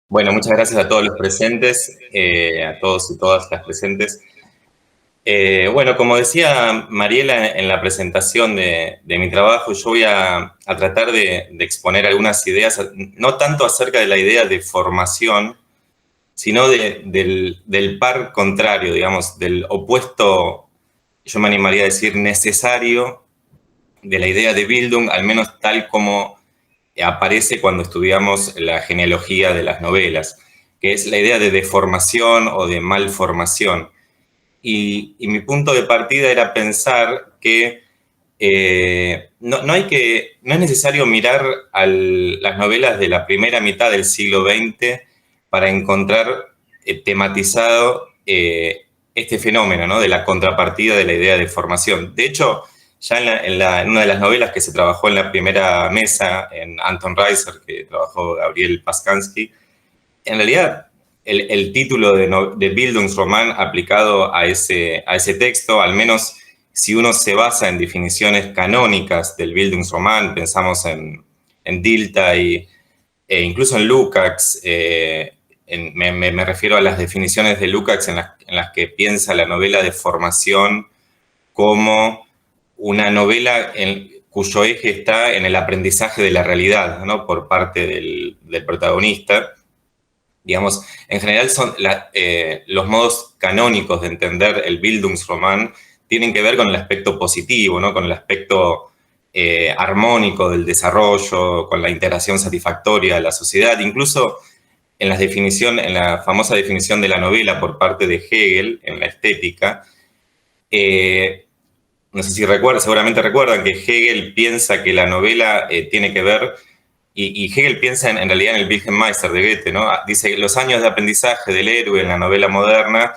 Bueno, muchas gracias a todos los presentes, a todos y todas las presentes. Bueno, como decía Mariela en la presentación de mi trabajo, yo voy a tratar de exponer algunas ideas, no tanto acerca de la idea de formación, sino del par contrario, digamos, del opuesto, yo me animaría a decir, necesario de la idea de Bildung, al menos tal como aparece cuando estudiamos la genealogía de las novelas, que es la idea de deformación o de malformación. Y mi punto de partida era pensar que no es necesario mirar las novelas de la primera mitad del siglo XX para encontrar tematizado este fenómeno, ¿no? De la contrapartida de la idea de formación. De hecho, ya en una de las novelas que se trabajó en la primera mesa, en Anton Reiser, que trabajó Gabriel Paskansky, en realidad el título de Bildungsroman aplicado a ese texto, al menos si uno se basa en definiciones canónicas del Bildungsroman, pensamos en Dilthey e incluso en Lukács, me refiero a las definiciones de Lukács en las que piensa la novela de formación como una novela cuyo eje está en el aprendizaje de la realidad, ¿no? Por parte del protagonista. Digamos, en general los modos canónicos de entender el Bildungsroman tienen que ver con el aspecto positivo, ¿no? Con el aspecto armónico del desarrollo, con la integración satisfactoria de la sociedad, incluso en la famosa definición de la novela por parte de Hegel, en la estética. No sé si recuerdan, seguramente recuerdan que Hegel piensa que la novela tiene que ver, y Hegel piensa en realidad en el Wilhelm Meister de Goethe, ¿no? Dice que los años de aprendizaje del héroe en la novela moderna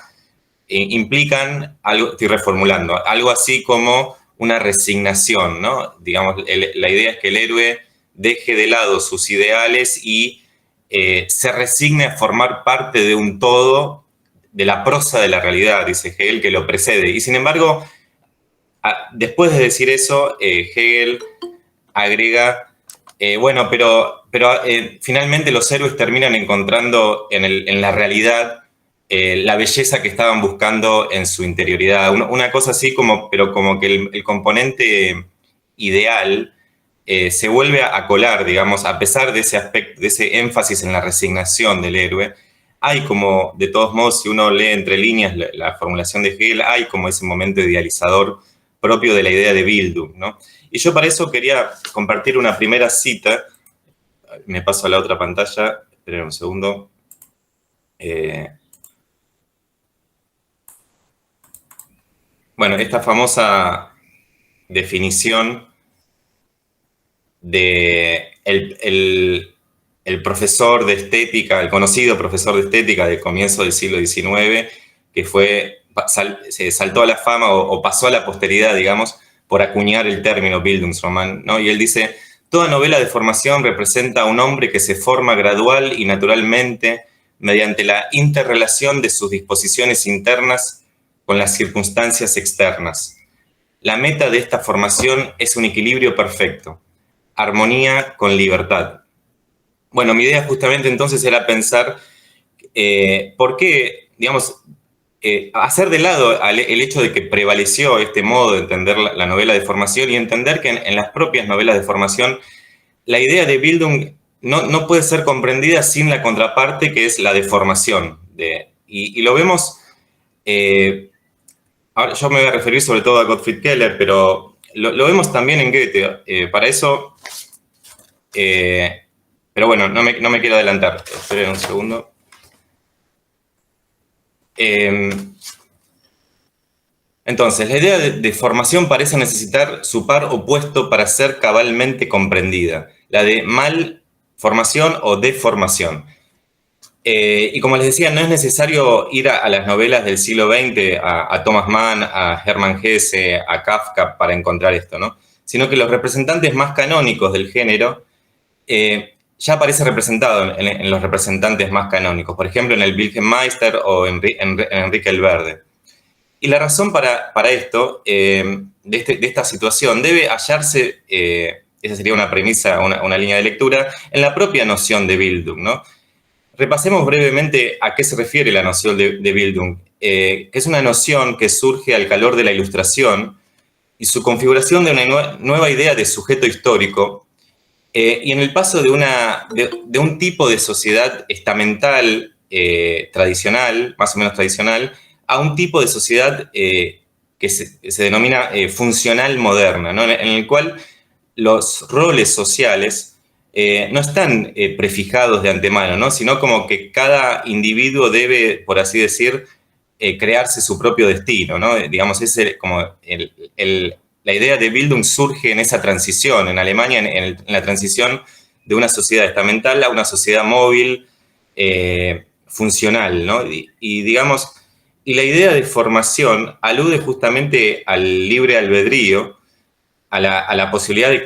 implican algo, estoy reformulando, algo así como una resignación, ¿no? Digamos, la idea es que el héroe deje de lado sus ideales y se resigne a formar parte de un todo, de la prosa de la realidad, dice Hegel, que lo precede. Y sin embargo, después de decir eso, Hegel agrega, bueno, pero finalmente los héroes terminan encontrando en la realidad la belleza que estaban buscando en su interioridad. Una cosa así como, pero como que el componente ideal se vuelve a colar, digamos, a pesar de ese aspecto, de ese énfasis en la resignación del héroe. Hay como, de todos modos, si uno lee entre líneas la formulación de Hegel, hay como ese momento idealizador propio de la idea de Bildung, ¿no? Y yo para eso quería compartir una primera cita. Me paso a la otra pantalla, esperen un segundo. Bueno, esta famosa definición de el profesor de estética, el conocido profesor de estética del comienzo del siglo XIX, que se saltó a la fama o pasó a la posteridad, digamos, por acuñar el término Bildungsroman, ¿no? Y él dice, toda novela de formación representa a un hombre que se forma gradual y naturalmente mediante la interrelación de sus disposiciones internas con las circunstancias externas. La meta de esta formación es un equilibrio perfecto, armonía con libertad. Bueno, mi idea justamente entonces era pensar por qué, digamos, hacer de lado el hecho de que prevaleció este modo de entender la novela de formación y entender que en las propias novelas de formación la idea de Bildung no puede ser comprendida sin la contraparte que es la deformación. Y lo vemos, ahora yo me voy a referir sobre todo a Gottfried Keller, pero lo vemos también en Goethe. Para eso, pero bueno, no me quiero adelantar. Esperen un segundo. Entonces, la idea de formación parece necesitar su par opuesto para ser cabalmente comprendida, la de malformación o deformación. Y como les decía, no es necesario ir a las novelas del siglo XX, a Thomas Mann, a Hermann Hesse, a Kafka para encontrar esto, ¿no? Sino que los representantes más canónicos del género ya aparece representado en los representantes más canónicos, por ejemplo, en el Wilhelm Meister o en Enrique el Verde. Y la razón para esto, de esta situación, debe hallarse, esa sería una premisa, una línea de lectura, en la propia noción de Bildung, ¿no? repasemos brevemente a qué se refiere la noción de Bildung, que es una noción que surge al calor de la Ilustración y su configuración de una nueva idea de sujeto histórico, y en el paso de un tipo de sociedad estamental tradicional, más o menos tradicional, a un tipo de sociedad que se denomina funcional moderna, ¿no? En el cual los roles sociales no están prefijados de antemano, ¿no? Sino como que cada individuo debe, por así decir, crearse su propio destino, ¿no? Digamos, la idea de Bildung surge en esa transición, en Alemania, en la transición de una sociedad estamental a una sociedad móvil, funcional, ¿no? Digamos, y la idea de formación alude justamente al libre albedrío, a la posibilidad de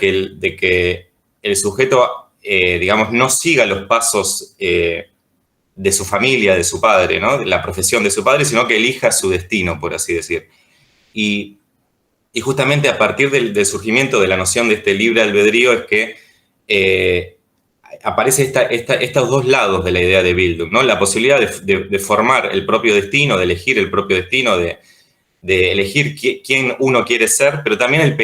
que el sujeto, digamos, no siga los pasos de su familia, de su padre, ¿no? La profesión de su padre, sino que elija su destino, por así decir. Y justamente a partir del surgimiento de la noción de este libre albedrío es que aparece estos dos lados de la idea de Bildung, ¿no? La posibilidad de formar el propio destino, de elegir el propio destino, de elegir quién uno quiere ser, pero también el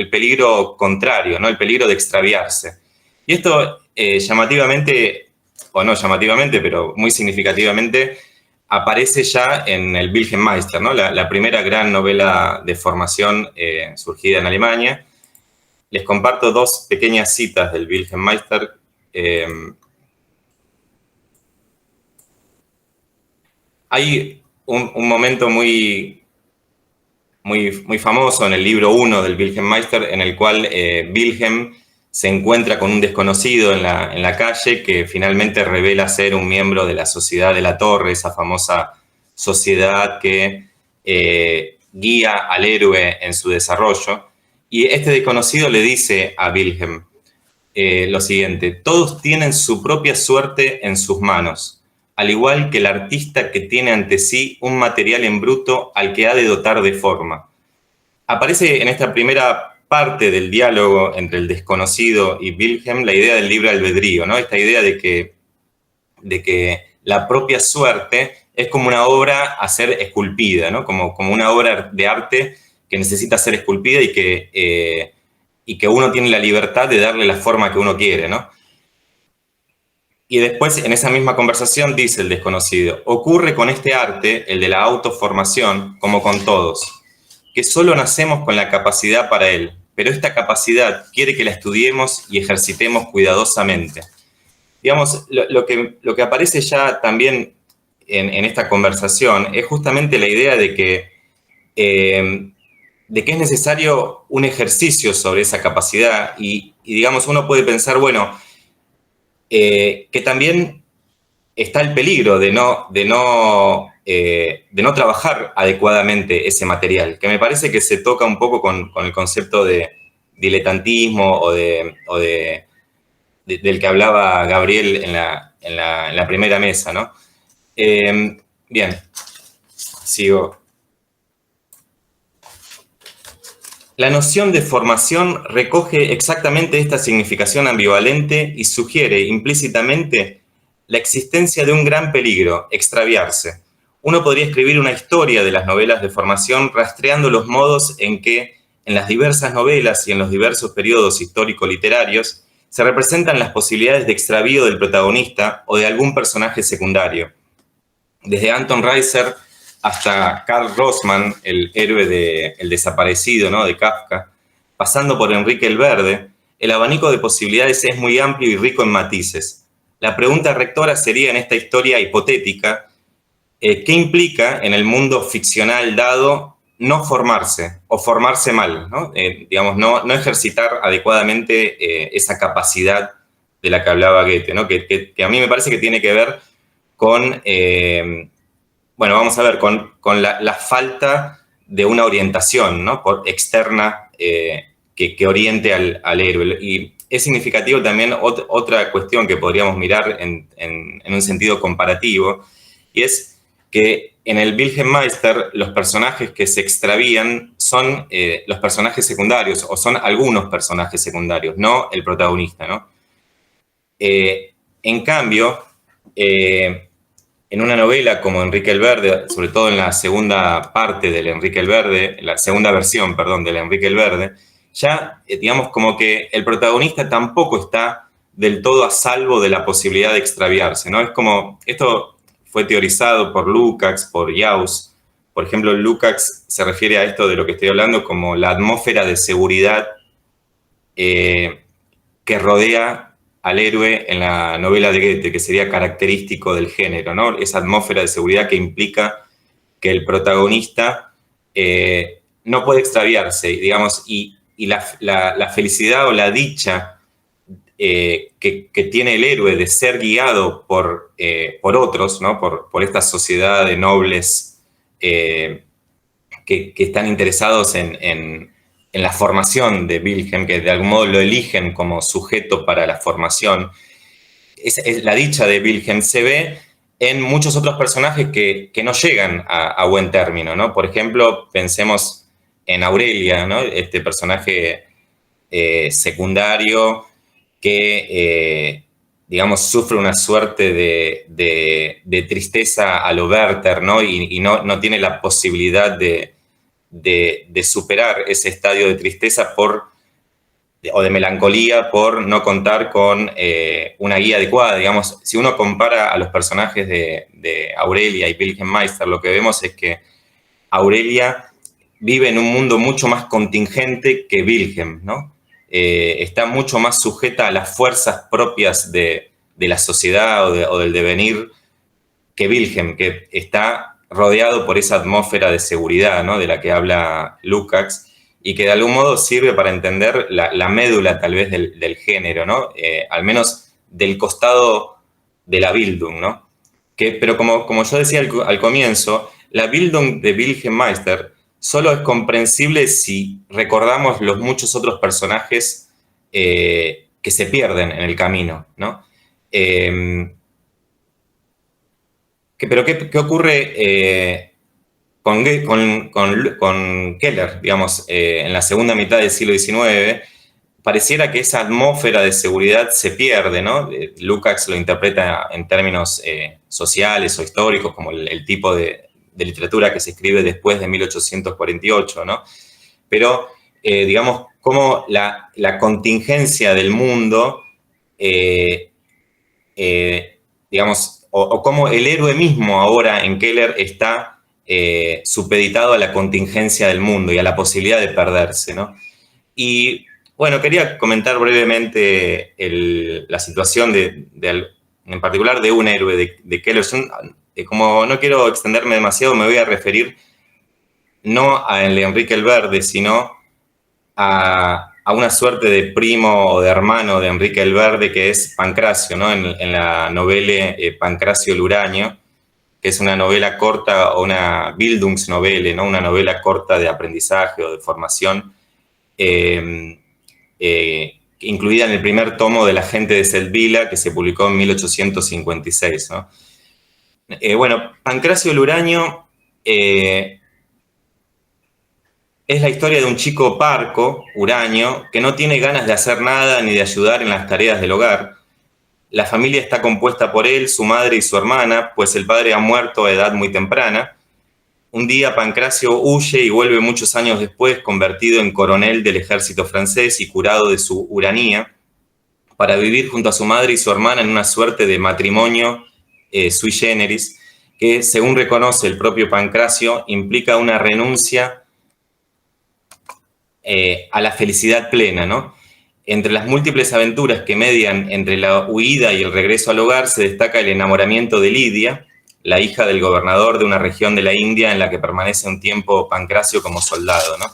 peligro contrario, ¿no? El peligro de extraviarse. Y esto llamativamente, o no llamativamente, pero muy significativamente, aparece ya en el Wilhelm Meister, ¿no? La primera gran novela de formación surgida en Alemania. Les comparto dos pequeñas citas del Wilhelm Meister. Hay un momento muy famoso en el libro 1 del Wilhelm Meister, en el cual Wilhelm se encuentra con un desconocido en la calle que finalmente revela ser un miembro de la Sociedad de la Torre, esa famosa sociedad que guía al héroe en su desarrollo. Y este desconocido le dice a Wilhelm lo siguiente: todos tienen su propia suerte en sus manos, al igual que el artista que tiene ante sí un material en bruto al que ha de dotar de forma. Aparece en esta primera parte del diálogo entre el desconocido y Wilhelm la idea del libre albedrío, ¿no? Esta idea de que la propia suerte es como una obra a ser esculpida, ¿no? Como una obra de arte que necesita ser esculpida y que uno tiene la libertad de darle la forma que uno quiere, ¿no? Y después, en esa misma conversación, dice el desconocido: ocurre con este arte, el de la autoformación, como con todos, que solo nacemos con la capacidad para él, pero esta capacidad quiere que la estudiemos y ejercitemos cuidadosamente. Digamos, lo que aparece ya también en esta conversación es justamente la idea de que es necesario un ejercicio sobre esa capacidad y digamos, uno puede pensar, bueno, que también está el peligro de no trabajar adecuadamente ese material, que me parece que se toca un poco con el concepto de diletantismo o del que hablaba Gabriel en la primera mesa, ¿no? Bien, sigo. La noción de formación recoge exactamente esta significación ambivalente y sugiere implícitamente la existencia de un gran peligro: extraviarse. Uno podría escribir una historia de las novelas de formación rastreando los modos en que, en las diversas novelas y en los diversos periodos histórico-literarios, se representan las posibilidades de extravío del protagonista o de algún personaje secundario. Desde Anton Reiser hasta Karl Grossman, el héroe El desaparecido, ¿no?, de Kafka, pasando por Enrique el Verde, el abanico de posibilidades es muy amplio y rico en matices. La pregunta rectora sería, en esta historia hipotética, ¿qué implica en el mundo ficcional dado no formarse o formarse mal, ¿no? Digamos, no ejercitar adecuadamente esa capacidad de la que hablaba Goethe, ¿no? Que a mí me parece que tiene que ver con, bueno, vamos a ver, con la falta de una orientación, ¿no?, externa que oriente al héroe. Y es significativo también otra cuestión que podríamos mirar en un sentido comparativo, y es que en el Wilhelm Meister los personajes que se extravían son los personajes secundarios, o son algunos personajes secundarios, no el protagonista, ¿no? En cambio, en una novela como Enrique el Verde, sobre todo en la segunda parte del Enrique el Verde, la segunda versión, perdón, del Enrique el Verde, ya, digamos, como que el protagonista tampoco está del todo a salvo de la posibilidad de extraviarse, ¿no? Es como, esto fue teorizado por Lukács, por Jauss. Por ejemplo, Lukács se refiere a esto de lo que estoy hablando como la atmósfera de seguridad que rodea al héroe en la novela de Goethe, que sería característico del género, ¿no? Esa atmósfera de seguridad que implica que el protagonista no puede extraviarse, digamos, y la felicidad o la dicha que tiene el héroe de ser guiado por otros, ¿no? Por esta sociedad de nobles que están interesados en la formación de Wilhelm, que de algún modo lo eligen como sujeto para la formación. Es la dicha de Wilhelm se ve en muchos otros personajes que no llegan a buen término, ¿no? Por ejemplo, pensemos en Aurelia, ¿no? Este personaje secundario que, digamos, sufre una suerte de tristeza a lo Werther, ¿no? Y no tiene la posibilidad de superar ese estadio de tristeza o de melancolía por no contar con una guía adecuada. Digamos, si uno compara a los personajes de Aurelia y Wilhelm Meister, lo que vemos es que Aurelia vive en un mundo mucho más contingente que Wilhelm, ¿no? Está mucho más sujeta a las fuerzas propias de la sociedad o del devenir que Wilhelm, que está rodeado por esa atmósfera de seguridad, ¿no? De la que habla Lukács, y que de algún modo sirve para entender la médula tal vez del género, ¿no? Al menos del costado de la Bildung, ¿no? Pero como yo decía al comienzo, la Bildung de Wilhelm Meister solo es comprensible si recordamos los muchos otros personajes que se pierden en el camino, ¿no? Pero ¿qué ocurre con Keller? Digamos, en la segunda mitad del siglo XIX, pareciera que esa atmósfera de seguridad se pierde, ¿no? Lukács lo interpreta en términos sociales o históricos, como el tipo de literatura que se escribe después de 1848, ¿no? Pero, digamos, como la contingencia del mundo, digamos, o cómo el héroe mismo ahora en Keller está supeditado a la contingencia del mundo y a la posibilidad de perderse, ¿no? Y bueno, quería comentar brevemente la situación en particular de un héroe de Keller. Como no quiero extenderme demasiado, me voy a referir no a Enrique el Verde, sino a una suerte de primo o de hermano de Enrique el Verde, que es Pancracio, ¿no? En la novela Pancracio el Huraño, que es una novela corta o una Bildungsnovele, ¿no? Una novela corta de aprendizaje o de formación, incluida en el primer tomo de La gente de Seldwyla, que se publicó en 1856, ¿no? Bueno, Pancracio el Huraño es la historia de un chico parco, huraño, que no tiene ganas de hacer nada ni de ayudar en las tareas del hogar. La familia está compuesta por él, su madre y su hermana, pues el padre ha muerto a edad muy temprana. Un día Pancracio huye y vuelve muchos años después, convertido en coronel del ejército francés y curado de su uranía, para vivir junto a su madre y su hermana en una suerte de matrimonio sui generis, que, según reconoce el propio Pancracio, implica una renuncia a la felicidad plena, ¿no? Entre las múltiples aventuras que median entre la huida y el regreso al hogar se destaca el enamoramiento de Lidia, la hija del gobernador de una región de la India en la que permanece un tiempo Pancracio como soldado, ¿no?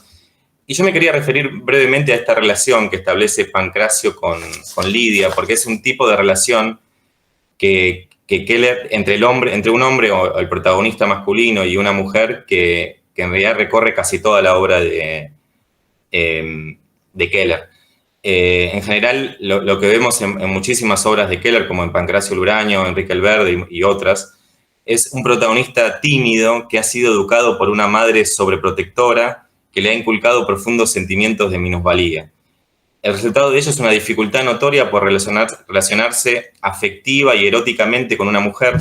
Y yo me quería referir brevemente a esta relación que establece Pancracio con Lidia, porque es un tipo de relación que Keller, entre un hombre o el protagonista masculino y una mujer que en realidad recorre casi toda la obra de Keller. En general, lo que vemos en muchísimas obras de Keller, como en Pancracio el Huraño, Enrique el Verde y otras, es un protagonista tímido que ha sido educado por una madre sobreprotectora que le ha inculcado profundos sentimientos de minusvalía. el resultado de ello es una dificultad notoria por relacionarse afectiva y eróticamente con una mujer.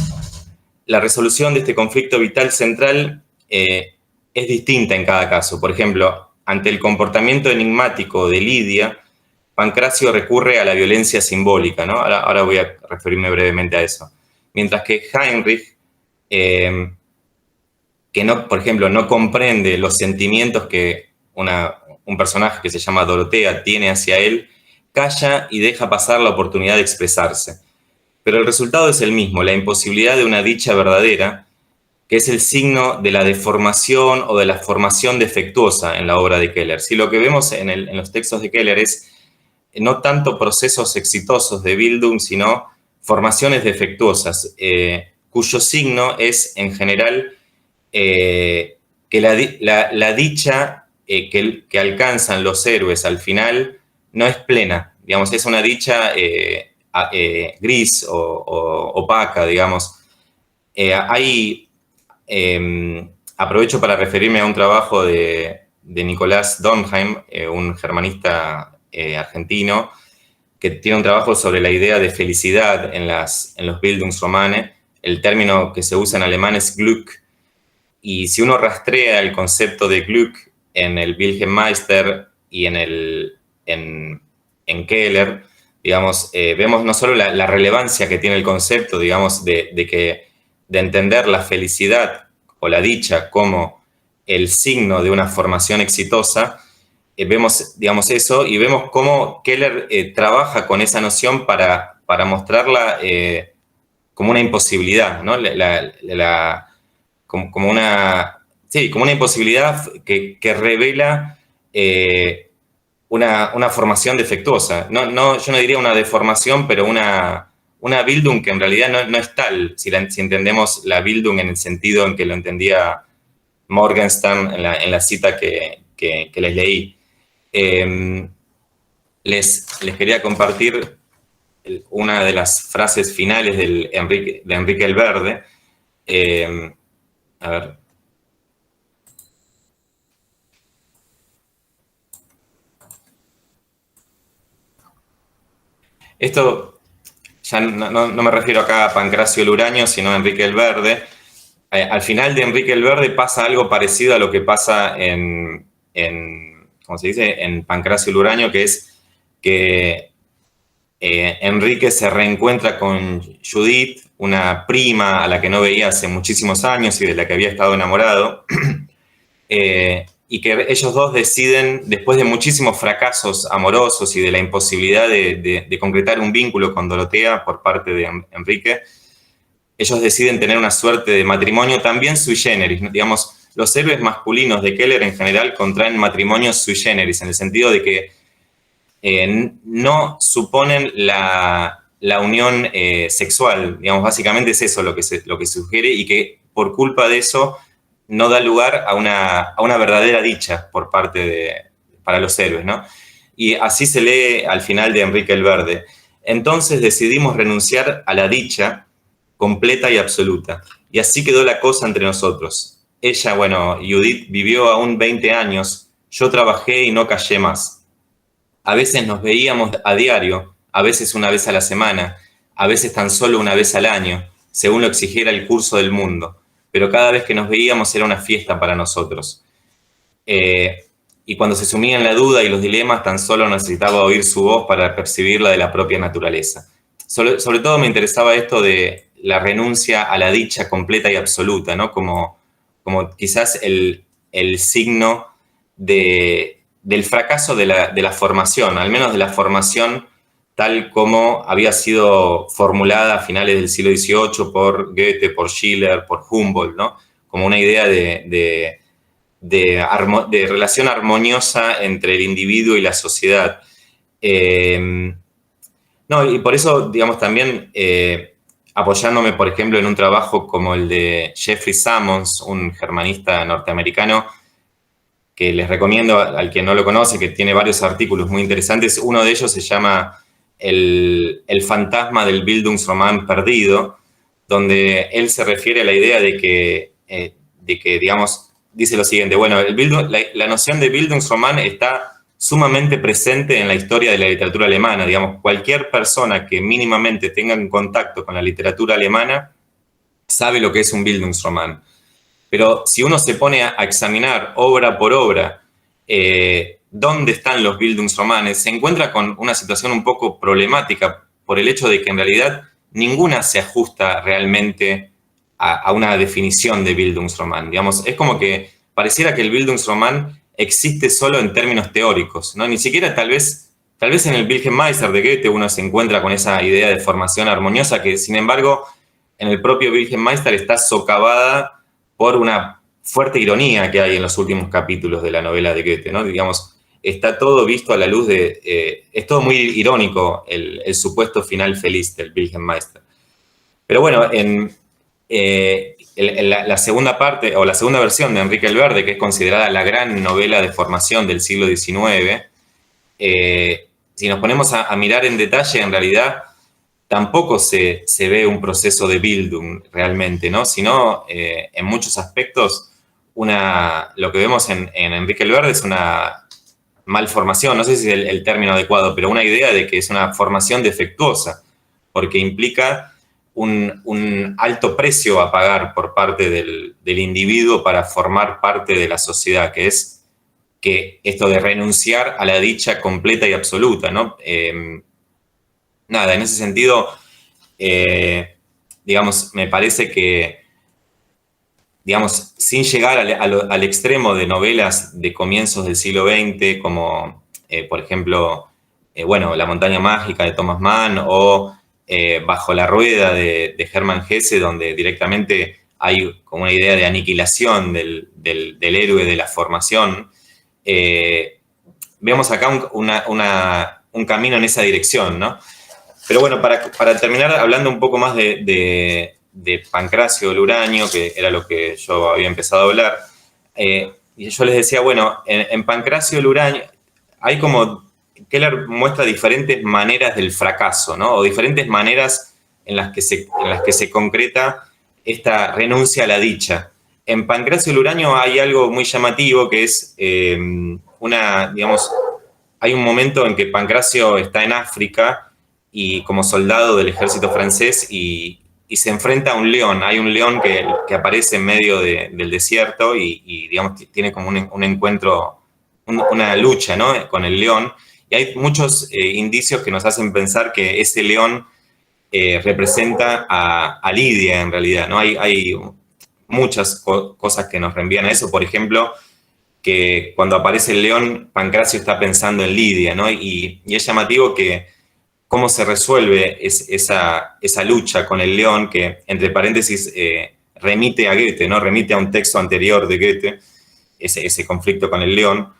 La resolución de este conflicto vital central es distinta en cada caso. Por ejemplo, ante el comportamiento enigmático de Lidia, Pancracio recurre a la violencia simbólica, ¿no? Ahora voy a referirme brevemente a eso. Mientras que Heinrich, que no, por ejemplo, no comprende los sentimientos que un personaje que se llama Dorotea tiene hacia él, calla y deja pasar la oportunidad de expresarse. Pero el resultado es el mismo, la imposibilidad de una dicha verdadera, que es el signo de la deformación o de la formación defectuosa en la obra de Keller. Si lo que vemos en los textos de Keller es no tanto procesos exitosos de Bildung, sino formaciones defectuosas, cuyo signo es, en general, que la dicha que alcanzan los héroes al final no es plena, digamos, es una dicha gris o opaca, digamos. Aprovecho para referirme a un trabajo de Nicolás Dornheim, un germanista argentino, que tiene un trabajo sobre la idea de felicidad en los Bildungsromane. El término que se usa en alemán es Glück, y si uno rastrea el concepto de Glück en el Wilhelm Meister y en Keller, digamos, vemos no solo la relevancia que tiene el concepto, digamos, de entender la felicidad o la dicha como el signo de una formación exitosa, vemos, digamos, eso y vemos cómo Keller trabaja con esa noción para mostrarla como una imposibilidad, ¿no? Como una imposibilidad que revela una formación defectuosa. Yo no diría una deformación, pero una Bildung que en realidad no es tal, si entendemos la Bildung en el sentido en que lo entendía Morgenstern en la cita que les leí. Les quería compartir una de las frases finales de Enrique el Verde. A ver. Esto ya no me refiero acá a Pancracio el Huraño, sino a Enrique el Verde. Al final de Enrique el Verde pasa algo parecido a lo que pasa ¿cómo se dice? En Pancracio el Huraño, que es que Enrique se reencuentra con Judith, una prima a la que no veía hace muchísimos años y de la que había estado enamorado, y que ellos dos deciden, después de muchísimos fracasos amorosos y de la imposibilidad de concretar un vínculo con Dorotea por parte de Enrique, ellos deciden tener una suerte de matrimonio también sui generis. Digamos, los héroes masculinos de Keller en general contraen matrimonios sui generis, en el sentido de que no suponen la unión sexual. Digamos, básicamente es eso lo que sugiere, y que por culpa de eso no da lugar a una verdadera dicha por parte para los héroes, ¿no? Y así se lee al final de Enrique el Verde. Entonces decidimos renunciar a la dicha completa y absoluta. Y así quedó la cosa entre nosotros. Ella, bueno, Judith vivió aún 20 años, yo trabajé y no callé más. A veces nos veíamos a diario, a veces una vez a la semana, a veces tan solo una vez al año, según lo exigiera el curso del mundo. Pero cada vez que nos veíamos era una fiesta para nosotros. Y cuando se sumían la duda y los dilemas, tan solo necesitaba oír su voz para percibirla de la propia naturaleza. Sobre todo me interesaba esto de la renuncia a la dicha completa y absoluta, ¿no? Como quizás el signo del fracaso de la formación, al menos de la formación tal como había sido formulada a finales del siglo XVIII por Goethe, por Schiller, por Humboldt, ¿no? Como una idea de relación armoniosa entre el individuo y la sociedad. Y por eso, digamos, también apoyándome, por ejemplo, en un trabajo como el de Jeffrey Sammons, un germanista norteamericano, que les recomiendo al que no lo conoce, que tiene varios artículos muy interesantes. Uno de ellos se llama El fantasma del Bildungsroman perdido, donde él se refiere a la idea de que digamos, dice lo siguiente: bueno, la noción de Bildungsroman está sumamente presente en la historia de la literatura alemana. Digamos, cualquier persona que mínimamente tenga en contacto con la literatura alemana sabe lo que es un Bildungsroman. Pero si uno se pone a examinar obra por obra dónde están los Bildungsromanes, se encuentra con una situación un poco problemática por el hecho de que en realidad ninguna se ajusta realmente a una definición de Bildungsroman. Digamos, es como que pareciera que el Bildungsroman existe solo en términos teóricos, ¿no? Ni siquiera tal vez en el Wilhelm Meister de Goethe uno se encuentra con esa idea de formación armoniosa que, sin embargo, en el propio Wilhelm Meister está socavada por una fuerte ironía que hay en los últimos capítulos de la novela de Goethe, ¿no? Digamos, está todo visto a la luz de... es todo muy irónico el supuesto final feliz del Wilhelm Meister. Pero bueno, la segunda parte, o la segunda versión de Enrique el Verde, que es considerada la gran novela de formación del siglo XIX, si nos ponemos a mirar en detalle, en realidad tampoco se ve un proceso de Bildung realmente, ¿no? Sino, en muchos aspectos, lo que vemos en Enrique el Verde es una malformación, no sé si es el término adecuado, pero una idea de que es una formación defectuosa, porque implica un alto precio a pagar por parte del individuo para formar parte de la sociedad, que es que esto de renunciar a la dicha completa y absoluta, ¿no? Nada, en ese sentido, digamos, me parece que, digamos, sin llegar al extremo de novelas de comienzos del siglo XX, como, por ejemplo, bueno, La montaña mágica de Thomas Mann o Bajo la rueda de Hermann Hesse, donde directamente hay como una idea de aniquilación del héroe de la formación, vemos acá un camino en esa dirección, ¿no? Pero bueno, para terminar hablando un poco más de Pancracio Luraño, que era lo que yo había empezado a hablar, y yo les decía, bueno, en Pancracio Luraño hay como, Keller muestra diferentes maneras del fracaso, ¿no? O diferentes maneras en las que se concreta esta renuncia a la dicha. En Pancracio Luraño hay algo muy llamativo que es digamos, hay un momento en que Pancracio está en África y como soldado del ejército francés y se enfrenta a un león. Hay un león que aparece en medio del desierto y digamos, tiene como un encuentro, una lucha, ¿no? Con el león. Y hay muchos indicios que nos hacen pensar que ese león representa a Lidia en realidad, ¿no? Hay muchas cosas que nos reenvían a eso. Por ejemplo, que cuando aparece el león, Pancracio está pensando en Lidia, ¿no? Y es llamativo que cómo se resuelve esa lucha con el león, que entre paréntesis remite a Goethe, ¿no? Remite a un texto anterior de Goethe, ese conflicto con el león,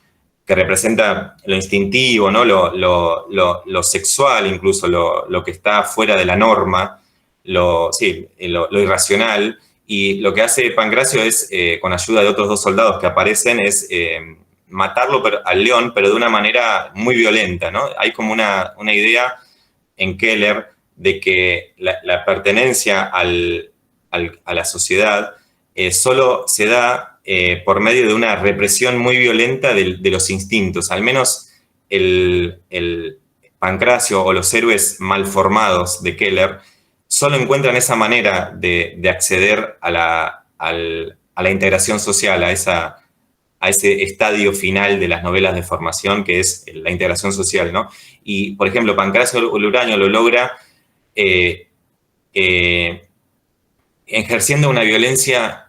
que representa lo instintivo, ¿no? Lo sexual, incluso lo que está fuera de la norma, lo irracional. Y lo que hace Pancracio es, con ayuda de otros dos soldados que aparecen, es matarlo al león, pero de una manera muy violenta, ¿no? Hay como una idea en Keller de que la pertenencia a la sociedad solo se da por medio de una represión muy violenta de los instintos. Al menos el Pancracio o los héroes malformados de Keller solo encuentran esa manera de acceder a la integración social, a ese estadio final de las novelas de formación, que es la integración social, ¿no? Y, por ejemplo, Pancracio Luraño lo logra ejerciendo una violencia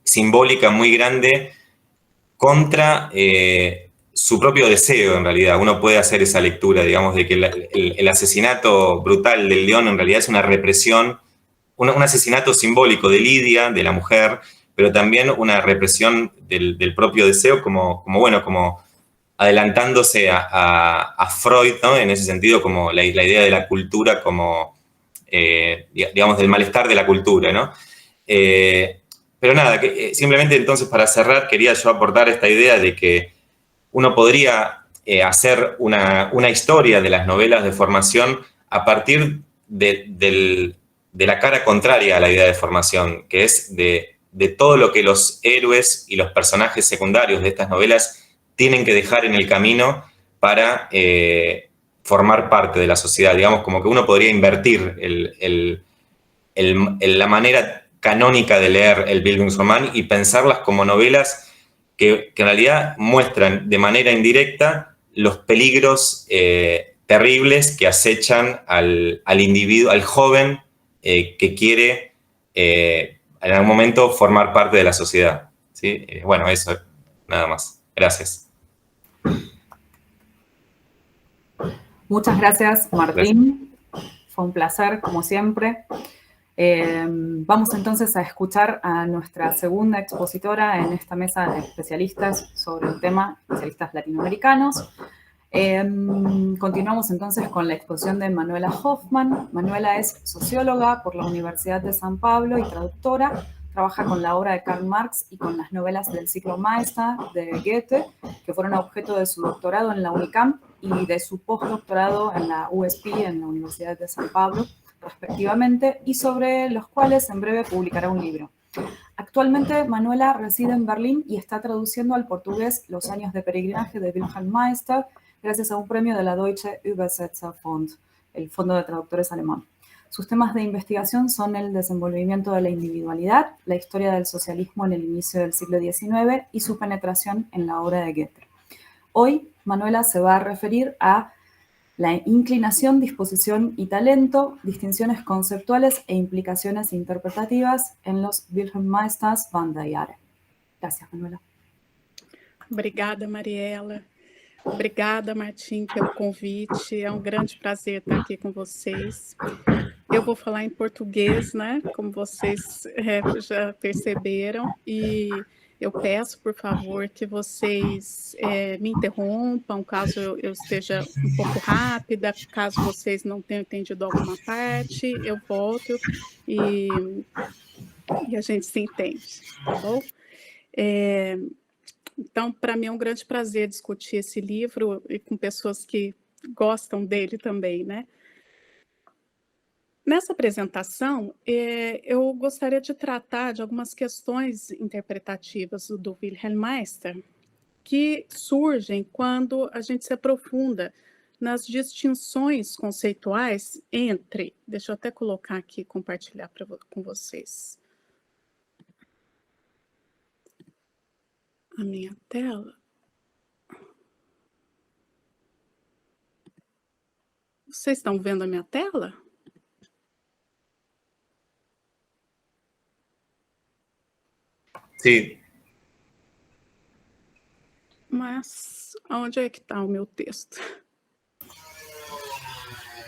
simbólica muy grande contra su propio deseo, en realidad. Uno puede hacer esa lectura, digamos, de que el asesinato brutal del león en realidad es una represión, un asesinato simbólico de Lidia, de la mujer, pero también una represión del propio deseo, como adelantándose a Freud, ¿no? En ese sentido, como la idea de la cultura como, digamos, del malestar de la cultura, ¿no? Pero nada, simplemente entonces para cerrar quería yo aportar esta idea de que uno podría hacer una historia de las novelas de formación a partir de la cara contraria a la idea de formación, que es de todo lo que los héroes y los personajes secundarios de estas novelas tienen que dejar en el camino para formar parte de la sociedad. Digamos, como que uno podría invertir la manera canónica de leer el Bildungsroman y pensarlas como novelas que en realidad muestran de manera indirecta los peligros terribles que acechan al individuo, al joven que quiere en algún momento formar parte de la sociedad. ¿Sí? Bueno, eso, nada más. Gracias. Muchas gracias, Martín. Gracias. Fue un placer, como siempre. Vamos entonces a escuchar a nuestra segunda expositora en esta mesa de especialistas sobre el tema, especialistas latinoamericanos. Continuamos entonces con la exposición de Manuela Hoffman. Manuela es socióloga por la Universidad de San Pablo y traductora. Trabaja con la obra de Karl Marx y con las novelas del ciclo Meister de Goethe, que fueron objeto de su doctorado en la UNICAMP y de su postdoctorado en la USP, en la Universidad de San Pablo, respectivamente, y sobre los cuales en breve publicará un libro. Actualmente, Manuela reside en Berlín y está traduciendo al portugués Los años de peregrinaje de Wilhelm Meister, gracias a un premio de la Deutsche Übersetzerfonds, el Fondo de Traductores Alemán. Sus temas de investigación son el desenvolvimiento de la individualidad, la historia del socialismo en el inicio del siglo XIX y su penetración en la obra de Goethe. Hoy, Manuela se va a referir a la inclinación, disposición y talento, distinciones conceptuales e implicaciones interpretativas en los Wilhelm Meisters Wanderjahre. Gracias, Manuela. Obrigada, Mariela. Obrigada, Martim, pelo convite. É um grande prazer estar aqui com vocês. Eu vou falar em português, né? Como vocês já perceberam. E eu peço, por favor, que vocês me interrompam caso eu esteja um pouco rápida, caso vocês não tenham entendido alguma parte, eu volto e a gente se entende, tá bom? Então, para mim é um grande prazer discutir esse livro e com pessoas que gostam dele também, né? Nessa apresentação, eu gostaria de tratar de algumas questões interpretativas do Wilhelm Meister que surgem quando a gente se aprofunda nas distinções conceituais entre... Deixa eu até colocar aqui, compartilhar com vocês a minha tela. Vocês estão vendo a minha tela? Sim. Mas onde é que está o meu texto?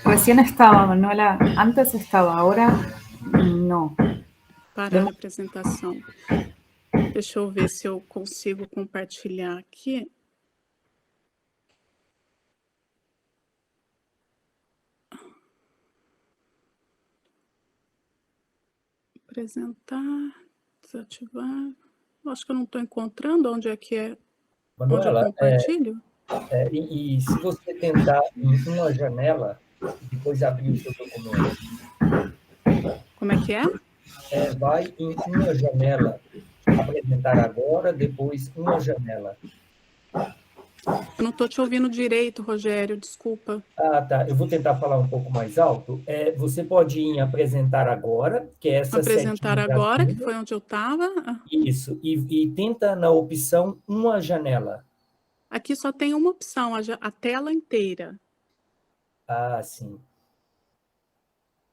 Recién estaba, Manuela. Antes estaba, ahora no. Parar a apresentação. Deixa eu ver se eu consigo compartilhar aqui. Apresentar, desativar. Acho que eu não estou encontrando onde é que é. Manuela, onde eu compartilho. E se você tentar em uma janela, depois abrir o seu documento. Como é que é? Vai em uma janela, apresentar agora, depois uma janela. Eu não estou te ouvindo direito, Rogério, desculpa. Ah, tá. Eu vou tentar falar um pouco mais alto. Você pode ir em apresentar agora, que é essa apresentar agora, que foi onde eu estava. Isso. E tenta na opção uma janela. Aqui só tem uma opção, a tela inteira. Ah, sim.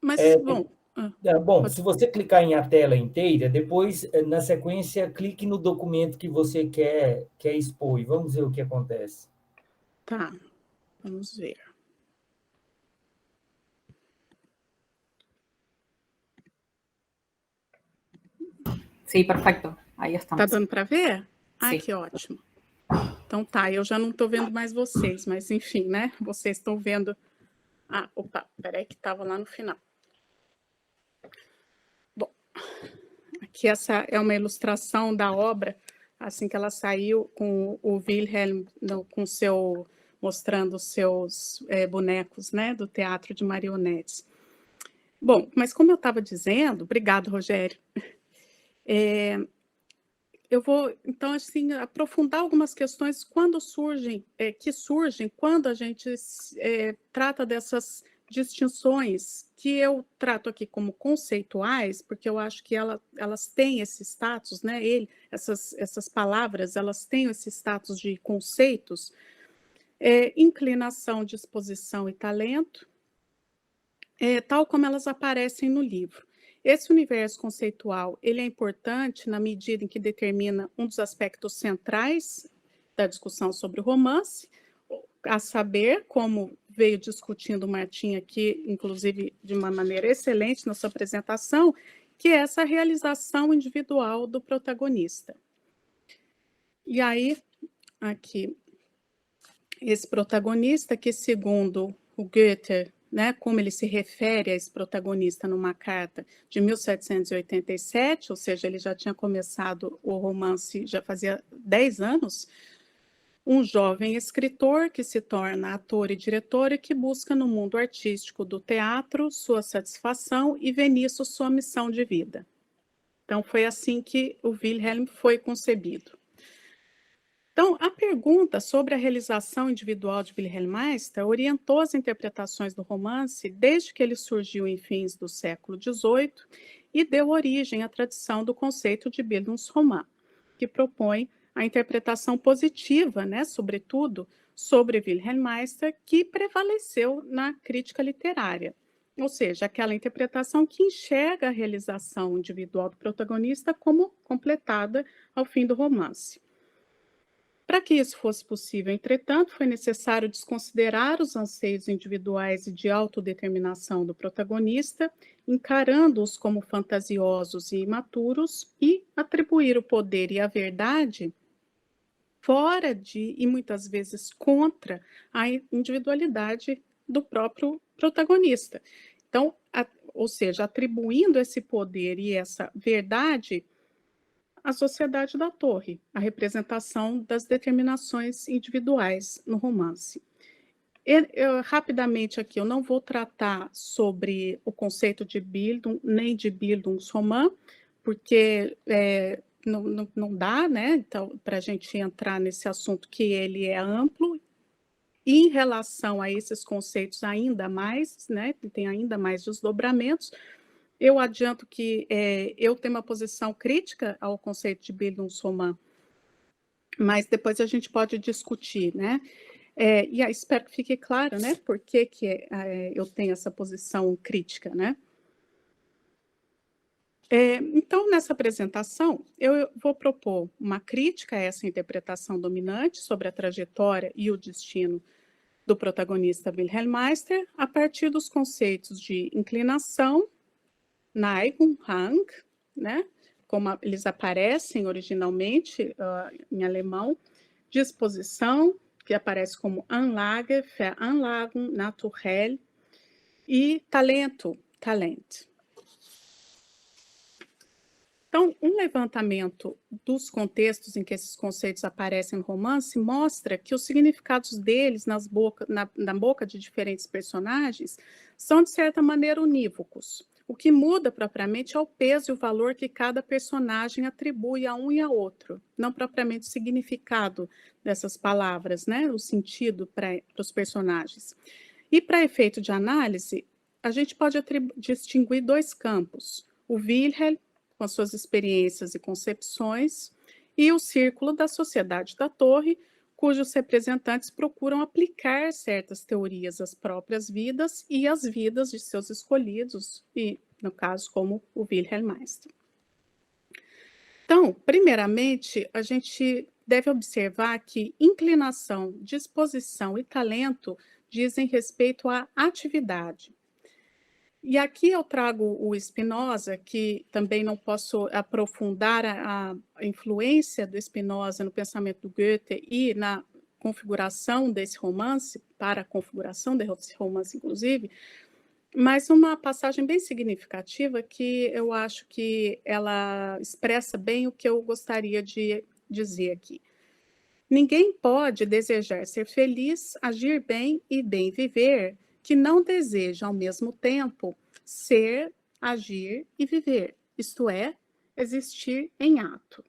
Mas, bom... Bom, se você clicar em a tela inteira, depois, na sequência, clique no documento que você quer expor e vamos ver o que acontece. Tá, vamos ver. Sim, perfeito. Aí estamos. Tá dando para ver? Ai, Sim. que ótimo. Então tá, eu já não estou vendo mais vocês, mas enfim, né? Vocês estão vendo... Ah, opa, peraí que estava lá no final. Bom, aqui essa é uma ilustração da obra, assim que ela saiu, com o Wilhelm mostrando os seus bonecos, né, do teatro de marionetes. Bom, mas como eu estava dizendo, obrigado, Rogério, eu vou, então, assim, aprofundar algumas questões quando surgem, quando a gente trata dessas distinções que eu trato aqui como conceituais, porque eu acho que elas têm esse status, né? Essas palavras, elas têm esse status de conceitos, inclinação, disposição e talento, tal como elas aparecem no livro. Esse universo conceitual, ele é importante na medida em que determina um dos aspectos centrais da discussão sobre o romance, a saber, como veio discutindo o Martim aqui, inclusive de uma maneira excelente na sua apresentação, que é essa realização individual do protagonista. E aí, aqui, esse protagonista que, segundo o Goethe, né, como ele se refere a esse protagonista numa carta de 1787, ou seja, ele já tinha começado o romance já fazia 10 anos, um jovem escritor que se torna ator e diretor e que busca no mundo artístico do teatro sua satisfação e vê nisso sua missão de vida. Então, foi assim que o Wilhelm foi concebido. Então, a pergunta sobre a realização individual de Wilhelm Meister orientou as interpretações do romance desde que ele surgiu em fins do século XVIII e deu origem à tradição do conceito de Bildungsroman, que propõe a interpretação positiva, né, sobretudo, sobre Wilhelm Meister, que prevaleceu na crítica literária, ou seja, aquela interpretação que enxerga a realização individual do protagonista como completada ao fim do romance. Para que isso fosse possível, entretanto, foi necessário desconsiderar os anseios individuais e de autodeterminação do protagonista, encarando-os como fantasiosos e imaturos, e atribuir o poder e a verdade fora de, e muitas vezes contra, a individualidade do próprio protagonista. Então, ou seja, atribuindo esse poder e essa verdade a Sociedade da Torre, a representação das determinações individuais no romance. Rapidamente aqui, eu não vou tratar sobre o conceito de Bildung, nem de Bildungsroman, porque não dá, né, então, para a gente entrar nesse assunto que ele é amplo, e em relação a esses conceitos ainda mais, né, tem ainda mais desdobramentos. Eu adianto que eu tenho uma posição crítica ao conceito de Bildungsroman, mas depois a gente pode discutir, né? E aí espero que fique claro, né, por que eu tenho essa posição crítica, né? Então, nessa apresentação, eu vou propor uma crítica a essa interpretação dominante sobre a trajetória e o destino do protagonista Wilhelm Meister, a partir dos conceitos de inclinação, Neigung, Hang, né, como eles aparecem originalmente em alemão, disposição, que aparece como Anlage, Veranlagung, Naturell, e talento, Talent. Então, um levantamento dos contextos em que esses conceitos aparecem no romance mostra que os significados deles na boca de diferentes personagens são, de certa maneira, unívocos. O que muda propriamente é o peso e o valor que cada personagem atribui a um e a outro, não propriamente o significado dessas palavras, né? O sentido para os personagens. E para efeito de análise, a gente pode distinguir dois campos: o Wilhelm, com as suas experiências e concepções, e o círculo da Sociedade da Torre, cujos representantes procuram aplicar certas teorias às próprias vidas e às vidas de seus escolhidos, e, no caso, como o Wilhelm Meister. Então, primeiramente, a gente deve observar que inclinação, disposição e talento dizem respeito à atividade. E aqui eu trago o Spinoza, que também não posso aprofundar a influência do Spinoza no pensamento do Goethe e na configuração desse romance, para a configuração desse romance, inclusive, mas uma passagem bem significativa que eu acho que ela expressa bem o que eu gostaria de dizer aqui. Ninguém pode desejar ser feliz, agir bem e bem viver, que não deseja, ao mesmo tempo, ser, agir e viver, isto é, existir em ato.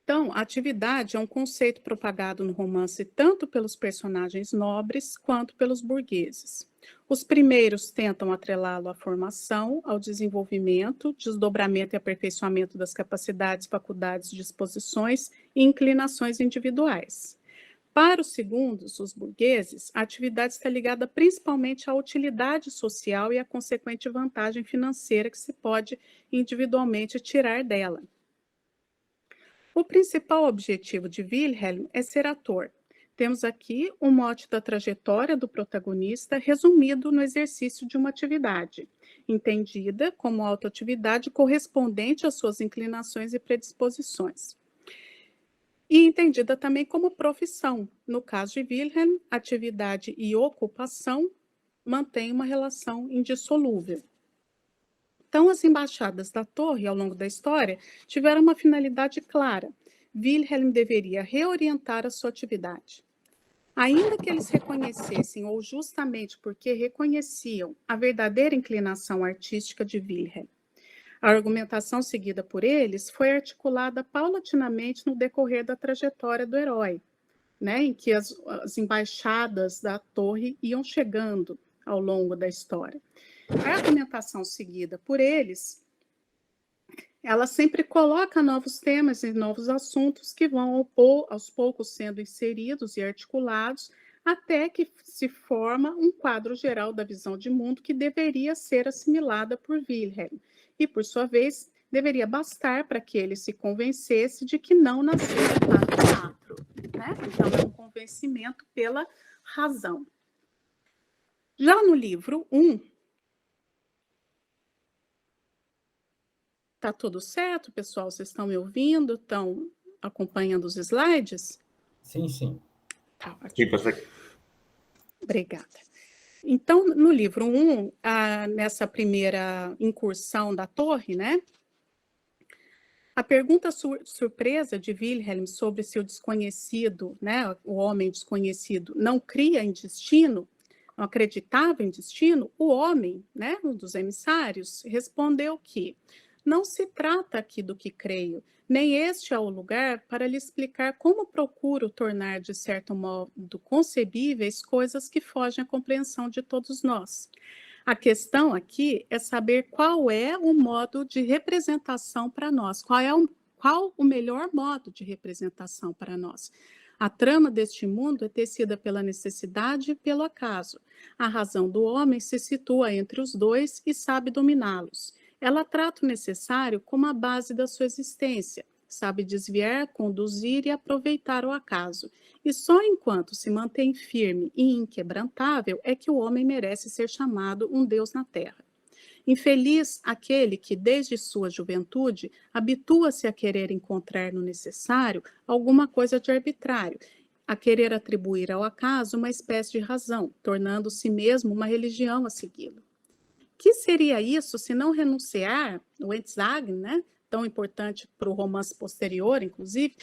Então, a atividade é um conceito propagado no romance tanto pelos personagens nobres quanto pelos burgueses. Os primeiros tentam atrelá-lo à formação, ao desenvolvimento, desdobramento e aperfeiçoamento das capacidades, faculdades, disposições e inclinações individuais. Para os segundos, os burgueses, a atividade está ligada principalmente à utilidade social e à consequente vantagem financeira que se pode individualmente tirar dela. O principal objetivo de Wilhelm é ser ator. Temos aqui o mote da trajetória do protagonista resumido no exercício de uma atividade, entendida como autoatividade correspondente às suas inclinações e predisposições. E entendida também como profissão. No caso de Wilhelm, atividade e ocupação mantêm uma relação indissolúvel. Então, as embaixadas da torre, ao longo da história, tiveram uma finalidade clara. Wilhelm deveria reorientar a sua atividade. Ainda que eles reconhecessem, ou justamente porque reconheciam, a verdadeira inclinação artística de Wilhelm, a argumentação seguida por eles foi articulada paulatinamente no decorrer da trajetória do herói, né, em que as embaixadas da torre iam chegando ao longo da história. A argumentação seguida por eles, ela sempre coloca novos temas e novos assuntos que vão aos poucos sendo inseridos e articulados até que se forma um quadro geral da visão de mundo que deveria ser assimilada por Wilhelm e, por sua vez, deveria bastar para que ele se convencesse de que não nascera para o teatro, né? Então, é um convencimento pela razão. Já no livro 1, tá tudo certo, pessoal? Vocês estão me ouvindo? Estão acompanhando os slides? Sim, sim. Tá, ótimo. Sim, perfeito. Obrigada. Então, no livro 1, nessa primeira incursão da torre, né? A pergunta surpresa de Wilhelm sobre se o desconhecido, né, o homem desconhecido, não cria em destino, não acreditava em destino, o homem, né, um dos emissários, respondeu que não se trata aqui do que creio, nem este é o lugar para lhe explicar como procuro tornar, de certo modo, concebíveis coisas que fogem à compreensão de todos nós. A questão aqui é saber qual é o modo de representação para nós, qual o melhor modo de representação para nós. A trama deste mundo é tecida pela necessidade e pelo acaso. A razão do homem se situa entre os dois e sabe dominá-los. Ela trata o necessário como a base da sua existência, sabe desviar, conduzir e aproveitar o acaso. E só enquanto se mantém firme e inquebrantável é que o homem merece ser chamado um Deus na terra. Infeliz aquele que, desde sua juventude, habitua-se a querer encontrar no necessário alguma coisa de arbitrário, a querer atribuir ao acaso uma espécie de razão, tornando-se mesmo uma religião a segui-lo. Que seria isso se não renunciar, o Entsagen, né, tão importante para o romance posterior, inclusive,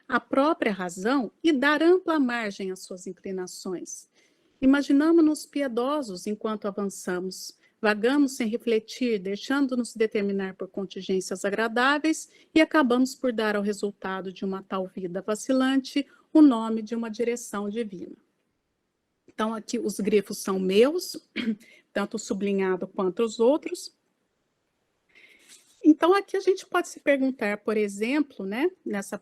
a própria razão e dar ampla margem às suas inclinações? Imaginamos-nos piedosos enquanto avançamos, vagamos sem refletir, deixando-nos determinar por contingências agradáveis e acabamos por dar ao resultado de uma tal vida vacilante o nome de uma direção divina. Então, aqui os grifos são meus, tanto o sublinhado quanto os outros. Então, aqui a gente pode se perguntar, por exemplo, né, nessa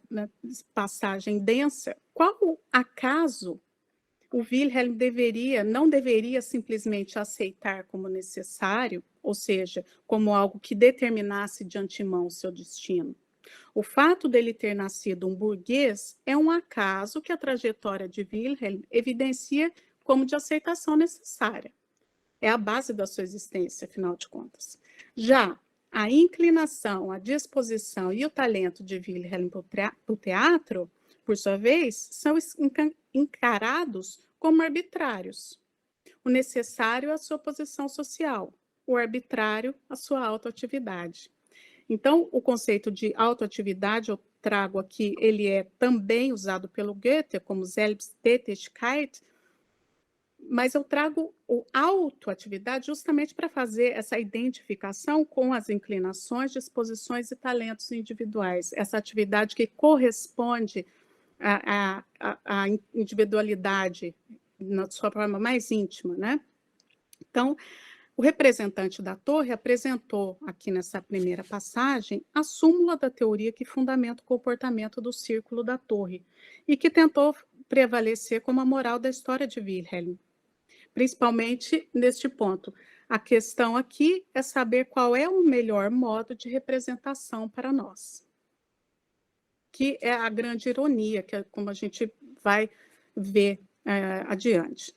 passagem densa, qual acaso o Wilhelm não deveria simplesmente aceitar como necessário, ou seja, como algo que determinasse de antemão o seu destino? O fato dele ter nascido um burguês é um acaso que a trajetória de Wilhelm evidencia como de aceitação necessária. É a base da sua existência, afinal de contas. Já a inclinação, a disposição e o talento de Wilhelm para o teatro, por sua vez, são encarados como arbitrários. O necessário é a sua posição social, o arbitrário, a sua autoatividade. Então, o conceito de autoatividade, eu trago aqui, ele é também usado pelo Goethe como Selbsttätigkeit, mas eu trago o autoatividade justamente para fazer essa identificação com as inclinações, disposições e talentos individuais. Essa atividade que corresponde à individualidade na sua forma mais íntima, né? Então, o representante da torre apresentou aqui nessa primeira passagem a súmula da teoria que fundamenta o comportamento do círculo da torre e que tentou prevalecer como a moral da história de Wilhelm, principalmente neste ponto. A questão aqui é saber qual é o melhor modo de representação para nós, que é a grande ironia, que é como a gente vai ver adiante.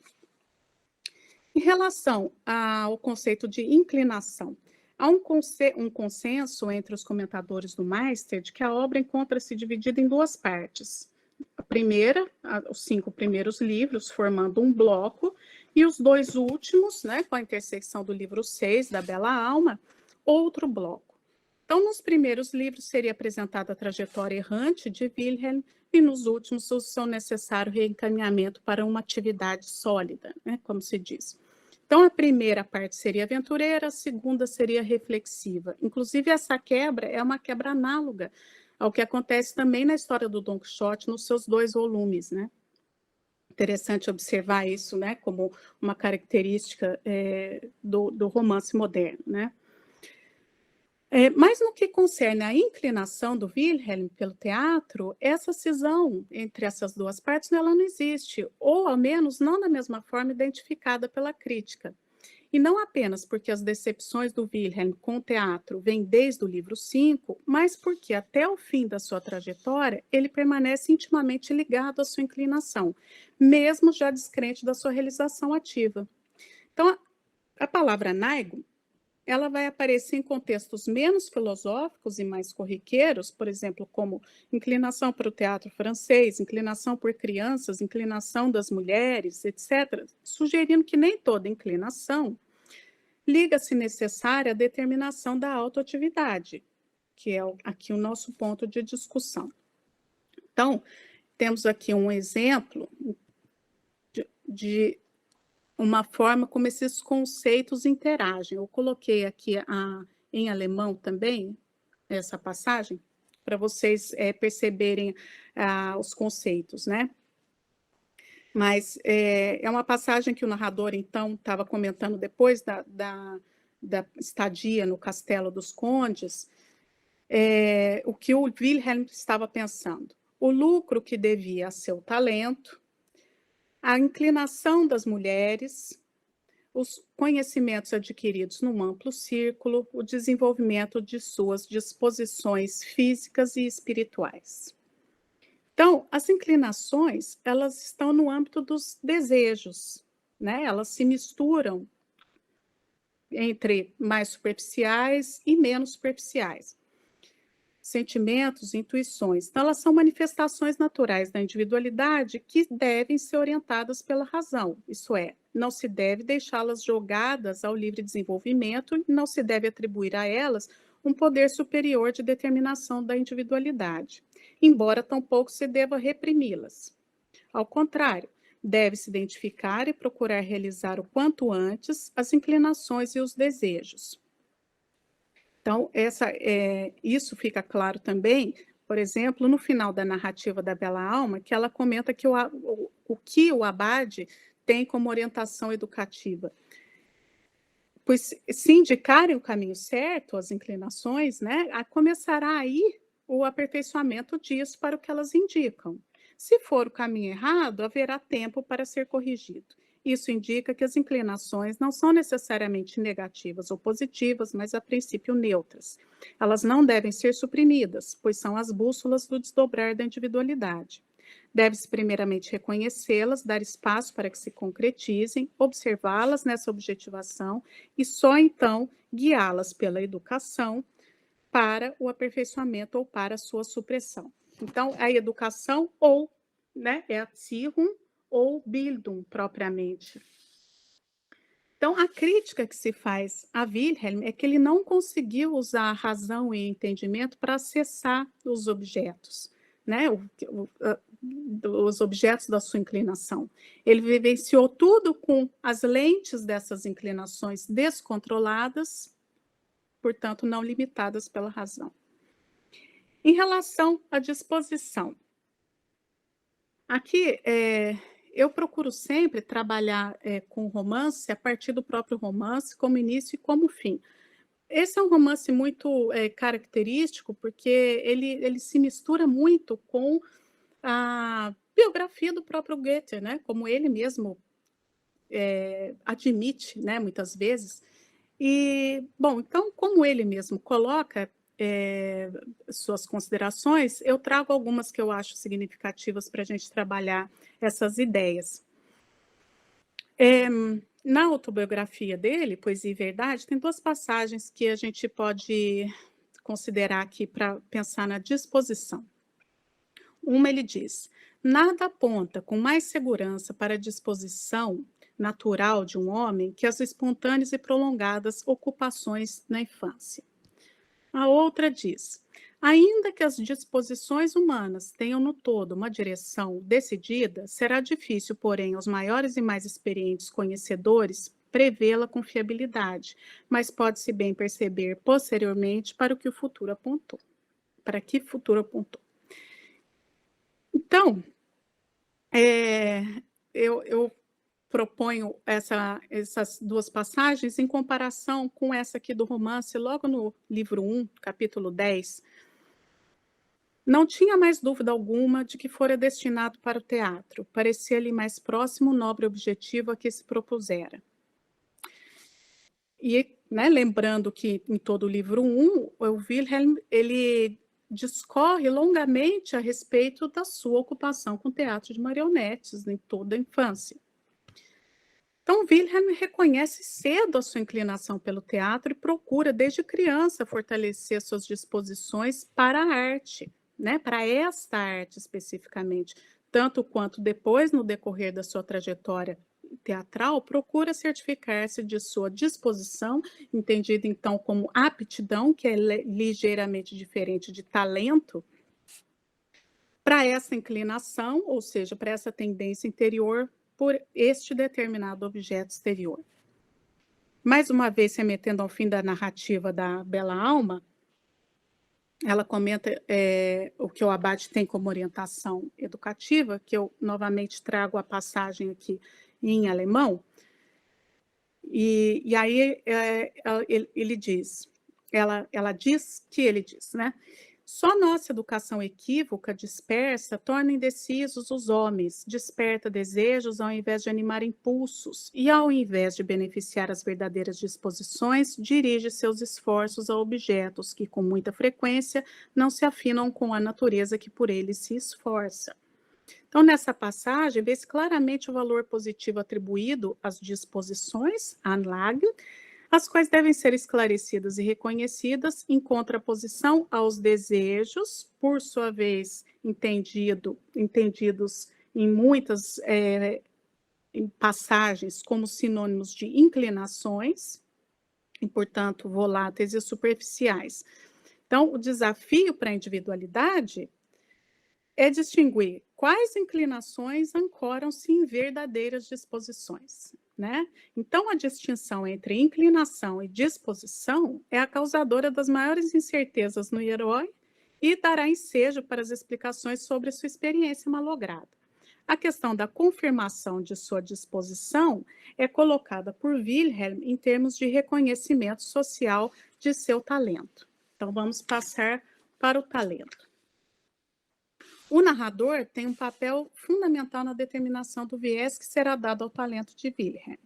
Em relação ao conceito de inclinação, há um consenso entre os comentadores do Meister de que a obra encontra-se dividida em duas partes. A primeira, os 5 primeiros livros, formando um bloco, e os 2 últimos, né, com a intersecção do livro 6, da Bela Alma, outro bloco. Então, nos primeiros livros seria apresentada a trajetória errante de Wilhelm, e nos últimos o seu necessário reencaminhamento para uma atividade sólida, né, como se diz. Então, a primeira parte seria aventureira, a segunda seria reflexiva. Inclusive, essa quebra é uma quebra análoga ao que acontece também na história do Don Quixote, nos seus 2 volumes, né? Interessante observar isso, né, como uma característica do romance moderno, né? Mas no que concerne à inclinação do Wilhelm pelo teatro, essa cisão entre essas duas partes ela não existe, ou ao menos não da mesma forma identificada pela crítica. E não apenas porque as decepções do Wilhelm com o teatro vêm desde o livro 5, mas porque até o fim da sua trajetória ele permanece intimamente ligado à sua inclinação, mesmo já descrente da sua realização ativa. Então, a palavra Neigung, ela vai aparecer em contextos menos filosóficos e mais corriqueiros, por exemplo, como inclinação para o teatro francês, inclinação por crianças, inclinação das mulheres, etc., sugerindo que nem toda inclinação liga-se necessária à determinação da autoatividade, que é aqui o nosso ponto de discussão. Então, temos aqui um exemplo de uma forma como esses conceitos interagem. Eu coloquei aqui em alemão também, essa passagem, para vocês perceberem os conceitos, né? Mas é uma passagem que o narrador, então, estava comentando depois da estadia no Castelo dos Condes, o que o Wilhelm estava pensando. O lucro que devia a seu talento, a inclinação das mulheres, os conhecimentos adquiridos num amplo círculo, o desenvolvimento de suas disposições físicas e espirituais. Então, as inclinações, elas estão no âmbito dos desejos, né? Elas se misturam entre mais superficiais e menos superficiais. Sentimentos, intuições. Então, elas são manifestações naturais da individualidade que devem ser orientadas pela razão. Isso é, não se deve deixá-las jogadas ao livre desenvolvimento e não se deve atribuir a elas um poder superior de determinação da individualidade, embora tampouco se deva reprimi-las. Ao contrário, deve-se identificar e procurar realizar o quanto antes as inclinações e os desejos. Então, isso fica claro também, por exemplo, no final da narrativa da Bela Alma, que ela comenta que o que o abade tem como orientação educativa. Pois se indicarem o caminho certo, as inclinações, né, começará aí o aperfeiçoamento disso para o que elas indicam. Se for o caminho errado, haverá tempo para ser corrigido. Isso indica que as inclinações não são necessariamente negativas ou positivas, mas a princípio neutras. Elas não devem ser suprimidas, pois são as bússolas do desdobrar da individualidade. Deve-se primeiramente reconhecê-las, dar espaço para que se concretizem, observá-las nessa objetivação e só então guiá-las pela educação para o aperfeiçoamento ou para a sua supressão. Então, a educação ou, né, é a Erziehung ou Bildung propriamente. Então, a crítica que se faz a Wilhelm é que ele não conseguiu usar a razão e o entendimento para acessar os objetos, né? dos objetos da sua inclinação. Ele vivenciou tudo com as lentes dessas inclinações descontroladas, portanto, não limitadas pela razão. Em relação à disposição, aqui eu procuro sempre trabalhar com romance a partir do próprio romance, como início e como fim. Esse é um romance muito característico, porque ele se mistura muito com a biografia do próprio Goethe, né? Como ele mesmo admite, né, muitas vezes. E, bom, então, como ele mesmo coloca suas considerações, eu trago algumas que eu acho significativas para a gente trabalhar essas ideias. Na autobiografia dele, Poesia e Verdade, tem 2 passagens que a gente pode considerar aqui para pensar na disposição. Uma, ele diz: nada aponta com mais segurança para a disposição natural de um homem que as espontâneas e prolongadas ocupações na infância. A outra diz: ainda que as disposições humanas tenham no todo uma direção decidida, será difícil, porém, aos maiores e mais experientes conhecedores prevê-la com fiabilidade, mas pode-se bem perceber posteriormente para que o futuro apontou. Então, eu proponho essas 2 passagens em comparação com essa aqui do romance, logo no livro 1, capítulo 10. Não tinha mais dúvida alguma de que fora destinado para o teatro. Parecia-lhe mais próximo o nobre objetivo a que se propusera. E, né, lembrando que em todo o livro 1, o Wilhelm, ele discorre longamente a respeito da sua ocupação com o teatro de marionetes em toda a infância. Então, Wilhelm reconhece cedo a sua inclinação pelo teatro e procura, desde criança, fortalecer suas disposições para a arte, né? Para esta arte especificamente, tanto quanto depois, no decorrer da sua trajetória teatral, procura certificar-se de sua disposição, entendida então como aptidão, que é ligeiramente diferente de talento, para essa inclinação, ou seja, para essa tendência interior por este determinado objeto exterior. Mais uma vez, se remetendo ao fim da narrativa da Bela Alma, ela comenta o que o Abate tem como orientação educativa, que eu novamente trago a passagem aqui em alemão, e aí ele diz, ela diz que ele diz, né? Só nossa educação equívoca, dispersa, torna indecisos os homens, desperta desejos ao invés de animar impulsos, e ao invés de beneficiar as verdadeiras disposições, dirige seus esforços a objetos que, com muita frequência, não se afinam com a natureza que por eles se esforça. Então, nessa passagem, vê-se claramente o valor positivo atribuído às disposições, Anlagen, as quais devem ser esclarecidas e reconhecidas em contraposição aos desejos, por sua vez entendidos em muitas em passagens como sinônimos de inclinações, e, portanto, voláteis e superficiais. Então, o desafio para a individualidade é distinguir quais inclinações ancoram-se em verdadeiras disposições, né? Então, a distinção entre inclinação e disposição é a causadora das maiores incertezas no herói e dará ensejo para as explicações sobre sua experiência malograda. A questão da confirmação de sua disposição é colocada por Wilhelm em termos de reconhecimento social de seu talento. Então, vamos passar para o talento. O narrador tem um papel fundamental na determinação do viés que será dado ao talento de Wilhelm.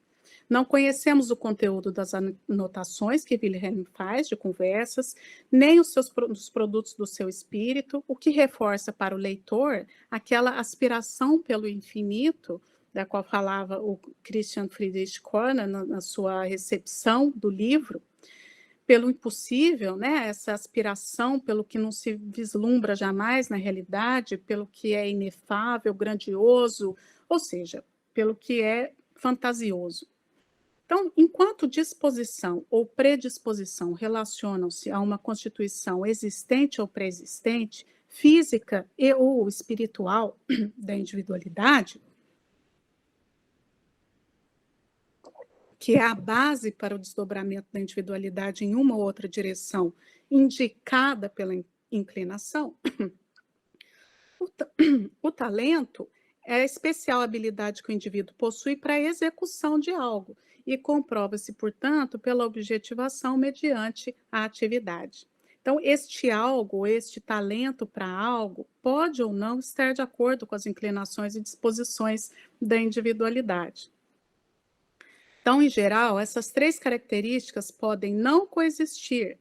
Não conhecemos o conteúdo das anotações que Wilhelm faz de conversas, nem os produtos do seu espírito, o que reforça para o leitor aquela aspiração pelo infinito, da qual falava o Christian Friedrich Korner na sua recepção do livro, pelo impossível, né? Essa aspiração pelo que não se vislumbra jamais na realidade, pelo que é inefável, grandioso, ou seja, pelo que é fantasioso. Então, enquanto disposição ou predisposição relacionam-se a uma constituição existente ou pré-existente, física e ou espiritual da individualidade, que é a base para o desdobramento da individualidade em uma ou outra direção, indicada pela inclinação, o talento é a especial habilidade que o indivíduo possui para a execução de algo e comprova-se, portanto, pela objetivação mediante a atividade. Então, este algo, este talento para algo, pode ou não estar de acordo com as inclinações e disposições da individualidade. Então, em geral, essas três características podem não coexistir.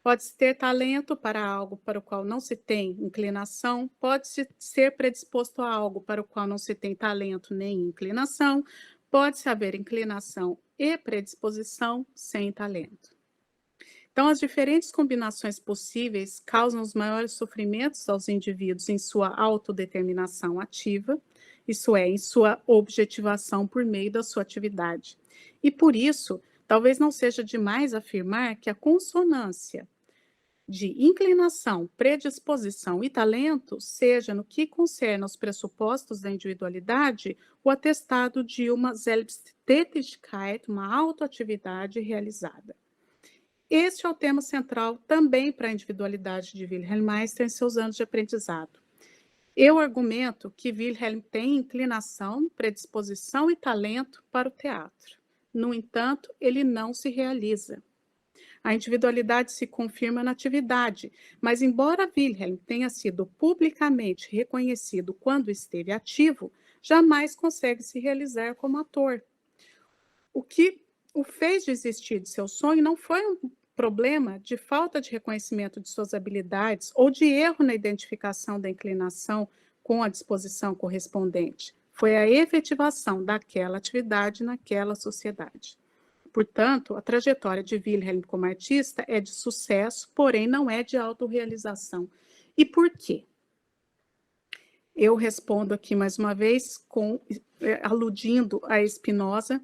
Pode-se ter talento para algo para o qual não se tem inclinação, pode-se ser predisposto a algo para o qual não se tem talento nem inclinação, pode-se haver inclinação e predisposição sem talento. Então, as diferentes combinações possíveis causam os maiores sofrimentos aos indivíduos em sua autodeterminação ativa, isso é, em sua objetivação por meio da sua atividade. E por isso, talvez não seja demais afirmar que a consonância de inclinação, predisposição e talento seja, no que concerne aos pressupostos da individualidade, o atestado de uma Selbsttätigkeit, uma autoatividade realizada. Este é o tema central também para a individualidade de Wilhelm Meister em seus anos de aprendizado. Eu argumento que Wilhelm tem inclinação, predisposição e talento para o teatro. No entanto, ele não se realiza. A individualidade se confirma na atividade, mas embora Wilhelm tenha sido publicamente reconhecido quando esteve ativo, jamais consegue se realizar como ator. O que o fez desistir de seu sonho não foi um problema de falta de reconhecimento de suas habilidades ou de erro na identificação da inclinação com a disposição correspondente. Foi a efetivação daquela atividade naquela sociedade. Portanto, a trajetória de Wilhelm como artista é de sucesso, porém não é de autorrealização. E por quê? Eu respondo aqui mais uma vez, aludindo a Spinoza,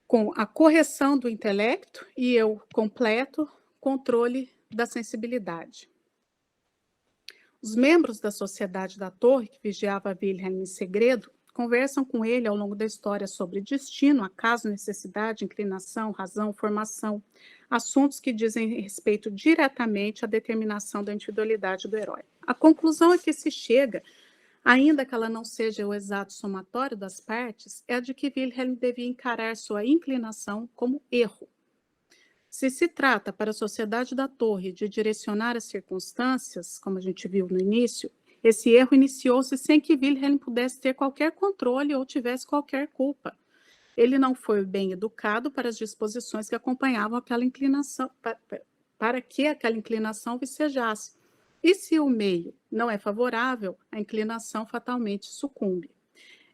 com a correção do intelecto e eu completo controle da sensibilidade. Os membros da Sociedade da Torre, que vigiava Wilhelm em segredo, conversam com ele ao longo da história sobre destino, acaso, necessidade, inclinação, razão, formação, assuntos que dizem respeito diretamente à determinação da individualidade do herói. A conclusão a que se chega, ainda que ela não seja o exato somatório das partes, é a de que Wilhelm devia encarar sua inclinação como erro. Se trata para a Sociedade da Torre de direcionar as circunstâncias, como a gente viu no início, esse erro iniciou-se sem que Wilhelm pudesse ter qualquer controle ou tivesse qualquer culpa. Ele não foi bem educado para as disposições que acompanhavam aquela inclinação, para que aquela inclinação vicejasse. E se o meio não é favorável, a inclinação fatalmente sucumbe.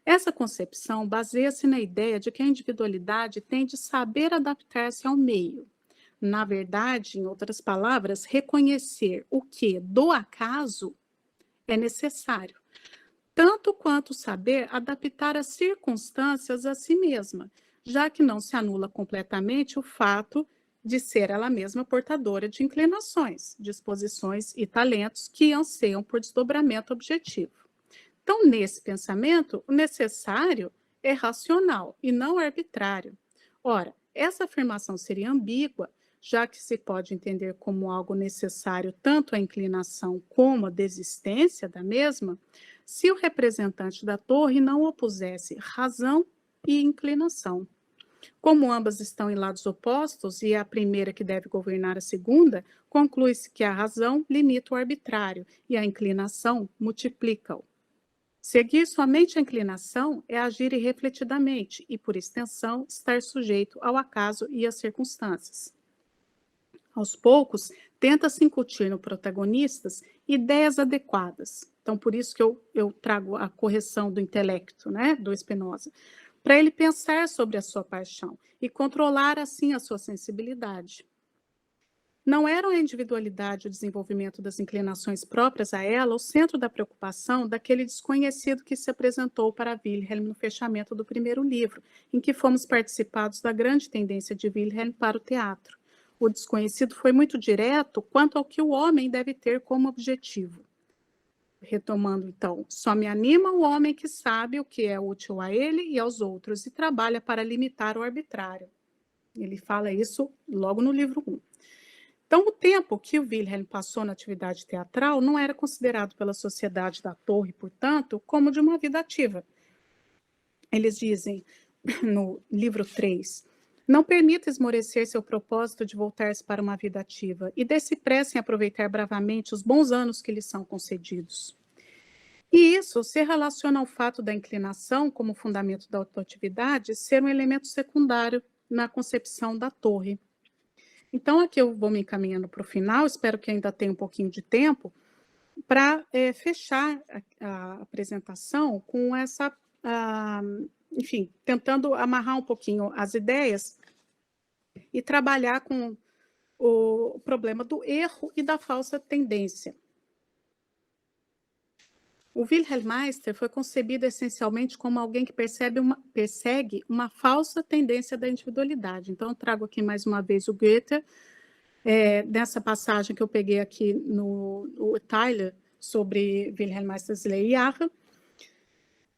Essa concepção baseia-se na ideia de que a individualidade tem de saber adaptar-se ao meio. Na verdade, em outras palavras, reconhecer o que do acaso é necessário, tanto quanto saber adaptar as circunstâncias a si mesma, já que não se anula completamente o fato de ser ela mesma portadora de inclinações, disposições e talentos que anseiam por desdobramento objetivo. Então, nesse pensamento, o necessário é racional e não arbitrário. Ora, essa afirmação seria ambígua, já que se pode entender como algo necessário tanto a inclinação como a desistência da mesma, se o representante da torre não opusesse razão e inclinação. Como ambas estão em lados opostos e é a primeira que deve governar a segunda, conclui-se que a razão limita o arbitrário e a inclinação multiplica-o. Seguir somente a inclinação é agir irrefletidamente e, por extensão, estar sujeito ao acaso e às circunstâncias. Aos poucos, tenta-se incutir no protagonistas ideias adequadas. Então, por isso que eu trago a correção do intelecto, né, do Spinoza, para ele pensar sobre a sua paixão e controlar, assim, a sua sensibilidade. Não eram a individualidade e o desenvolvimento das inclinações próprias a ela o centro da preocupação daquele desconhecido que se apresentou para Wilhelm no fechamento do primeiro livro, em que fomos participados da grande tendência de Wilhelm para o teatro. o desconhecido foi muito direto quanto ao que o homem deve ter como objetivo. Retomando, então, só me anima o homem que sabe o que é útil a ele e aos outros e trabalha para limitar o arbitrário. Ele fala isso logo no livro 1. Então, o tempo que o Wilhelm passou na atividade teatral não era considerado pela sociedade da Torre, portanto, como de uma vida ativa. Eles dizem, no livro 3, não permita esmorecer seu propósito de voltar-se para uma vida ativa e dê-se pressa em aproveitar bravamente os bons anos que lhe são concedidos. E isso se relaciona ao fato da inclinação, como fundamento da autoatividade, ser um elemento secundário na concepção da Torre. Então, aqui eu vou me encaminhando para o final, espero que ainda tenha um pouquinho de tempo, para fechar a apresentação com essa, enfim, tentando amarrar um pouquinho as ideias e trabalhar com o problema do erro e da falsa tendência. O Wilhelm Meister foi concebido essencialmente como alguém que persegue uma falsa tendência da individualidade. Então, eu trago aqui mais uma vez o Goethe, nessa passagem que eu peguei aqui no Tyler, sobre Wilhelm Meister's Lehrjahre,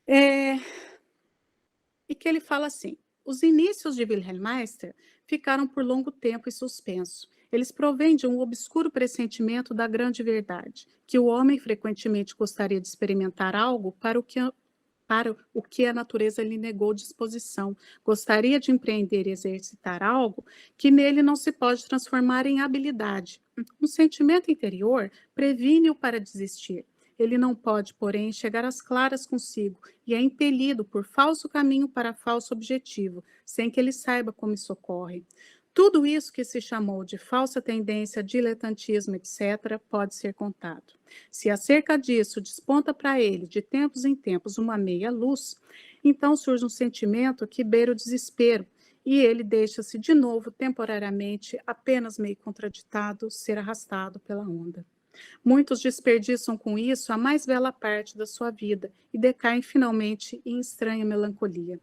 e que ele fala assim, os inícios de Wilhelm Meister ficaram por longo tempo em suspenso. Eles provêm de um obscuro pressentimento da grande verdade, que o homem frequentemente gostaria de experimentar algo para o que a natureza lhe negou disposição, gostaria de empreender e exercitar algo que nele não se pode transformar em habilidade. Um sentimento interior previne-o para desistir. Ele não pode, porém, chegar às claras consigo e é impelido por falso caminho para falso objetivo, sem que ele saiba como isso ocorre. Tudo isso que se chamou de falsa tendência, diletantismo, etc., pode ser contado. Se acerca disso desponta para ele, de tempos em tempos, uma meia-luz, então surge um sentimento que beira o desespero, e ele deixa-se de novo, temporariamente, apenas meio contraditado, ser arrastado pela onda. Muitos desperdiçam com isso a mais bela parte da sua vida e decaem finalmente em estranha melancolia.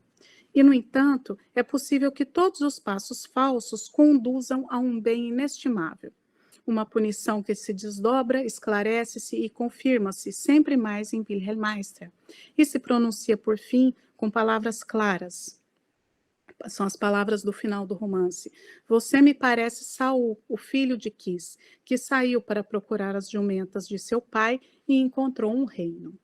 E, no entanto, é possível que todos os passos falsos conduzam a um bem inestimável. Uma punição que se desdobra, esclarece-se e confirma-se sempre mais em Wilhelm Meister. E se pronuncia, por fim, com palavras claras. São as palavras do final do romance. Você me parece Saul, o filho de Quis, que saiu para procurar as jumentas de seu pai e encontrou um reino.